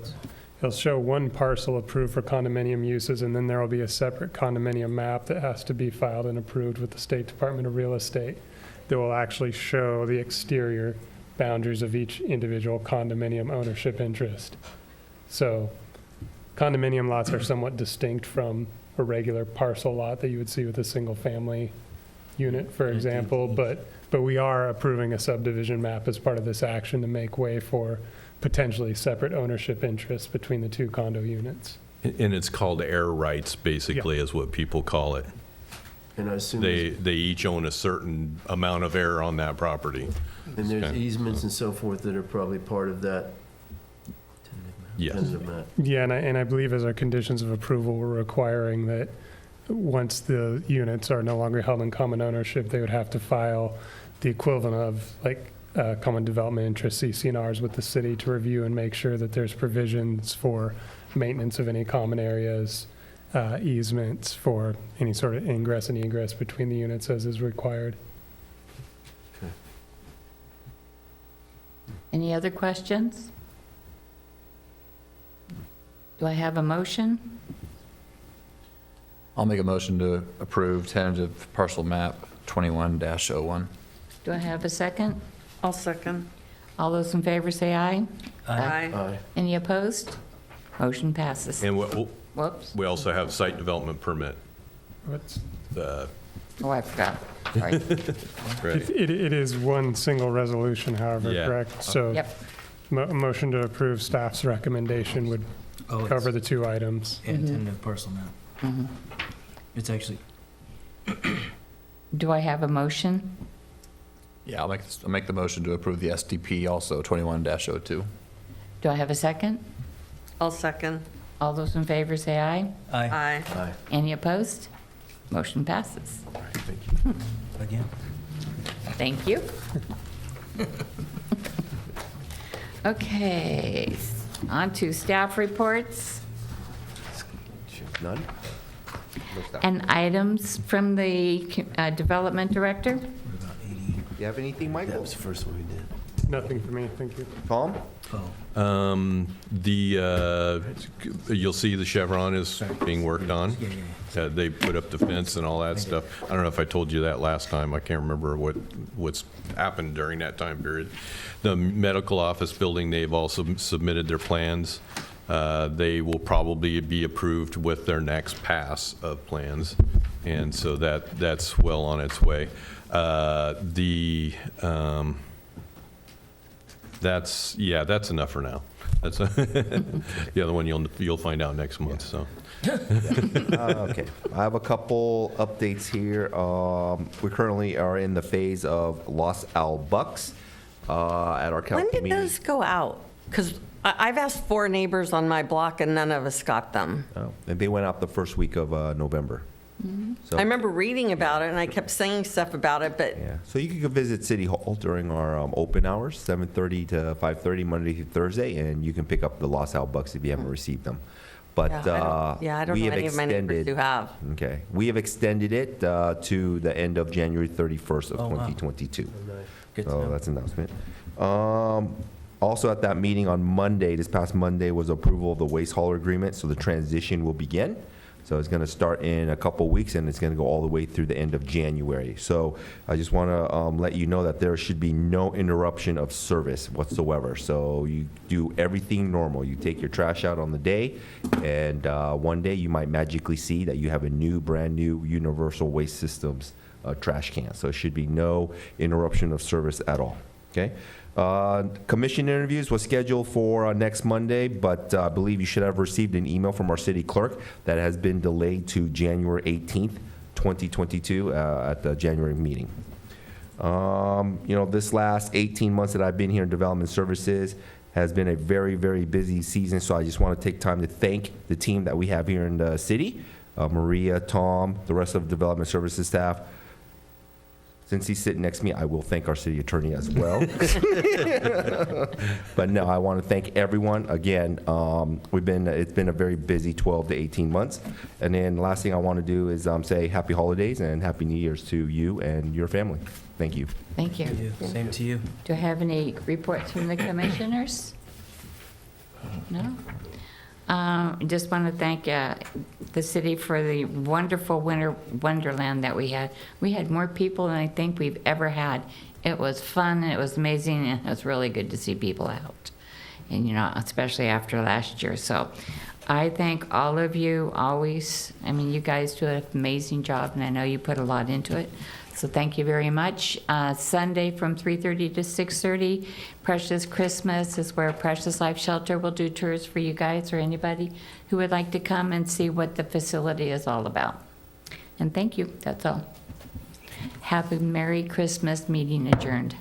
it'll show one parcel approved for condominium uses, and then there will be a separate condominium map that has to be filed and approved with the State Department of Real Estate that will actually show the exterior boundaries of each individual condominium ownership interest. So condominium lots are somewhat distinct from a regular parcel lot that you would see with a single-family unit, for example, but we are approving a subdivision map as part of this action to make way for potentially separate ownership interests between the two condo units. And it's called air rights, basically, is what people call it. And I assume They each own a certain amount of air on that property. and there's Okay. easements and so forth that are probably part of that Yes. tentative map. Yeah, and I believe as our conditions of approval, we're requiring that once the units are no longer held in common ownership, they would have to file the equivalent of like common development interest CC&Rs with the city to review and make sure that there's provisions for maintenance of any common areas, easements for any sort of ingress and egress between the units as is required. Any other questions? Do I have a motion? I'll make a motion to approve tentative parcel map 21-01. Do I have a second? I'll second. All those in favor say aye. Aye. Aye. Any opposed? Motion passes. And Whoops. we also have site development permit. What's, The Oh, I forgot. Sorry. right. it is one single resolution, however, Yeah. correct? So Yep. a motion to approve staff's recommendation would Oh, cover it's the two items. a tentative parcel map. Mhm. It's actually, Do I have a motion? Yeah, I'll make the motion to approve the SDP also 21-02. Do I have a second? I'll second. All those in favor say aye. Aye. Aye. Any opposed? Motion passes. again. Thank you. Okay, on to staff reports None? No staff. and items from the Development Director. What about 80? You have anything, That Michael? was the first one we did. Nothing for me, thank you. Tom? Oh, You'll see the Chevron is being worked on. yeah. They put up the fence and all that stuff. I don't know if I told you that last time. I can't remember what's happened during that time period. The medical office building, they've also submitted their plans. They will probably be approved with their next pass of plans, and so that's well on its way. That's enough for now. That's the other one you'll find out next month. So. Okay, I have a couple updates here. We currently are in the phase of Los Al Bucks at our county When did community. those go out? Because I've asked 4 neighbors on my block and none of us got them. Oh, and they went out the first week of November. So, I remember reading about it and I kept saying stuff about it, but yeah, so you can go visit City Hall during our open hours, 7:30 to 5:30, Monday through Thursday, and you can pick up the Los Al Bucks if you haven't received them. But I don't we know have any of my neighbors extended. who have. Okay, we have extended it to the end of January 31st of Oh, wow. 2022. Good to So know. that's an announcement. Also at that meeting on Monday, this past Monday, was approval of the waste hauler agreement, so the transition will begin. So it's going to start in a couple weeks, and it's going to go all the way through the end of January. So I just want to let you know that there should be no interruption of service whatsoever. So you do everything normal. You take your trash out on the day, and one day you might magically see that you have a brand new Universal Waste Systems trash can. So it should be no interruption of service at all. Okay? Commission interviews was scheduled for next Monday, but I believe you should have received an email from our city clerk that has been delayed to January 18th, 2022 at the January meeting. This last 18 months that I've been here in Development Services has been a very, very busy season, so I just want to take time to thank the team that we have here in the city, Maria, Tom, the rest of the Development Services staff. since he's sitting next to me, I will thank our city attorney as well. But no, I want to thank everyone. Again, it's been a very busy 12 to 18 months. And then the last thing I want to do is say happy holidays and happy New Year's to you and your family. Thank you. Thank you. Same to you. Do I have any reports from the commissioners? No? Just want to thank the city for the wonderful winter wonderland that we had. We had more people than I think we've ever had. It was fun, and it was amazing, and it was really good to see people out. And, you know, especially after last year. So I thank all of you always. I mean, you guys do an amazing job, and I know you put a lot into it. So thank you very much. Sunday from 3:30 to 6:30, Precious Christmas is where Precious Life Shelter will do tours for you guys or anybody who would like to come and see what the facility is all about. And thank you. That's all. Have a Merry Christmas. Meeting adjourned.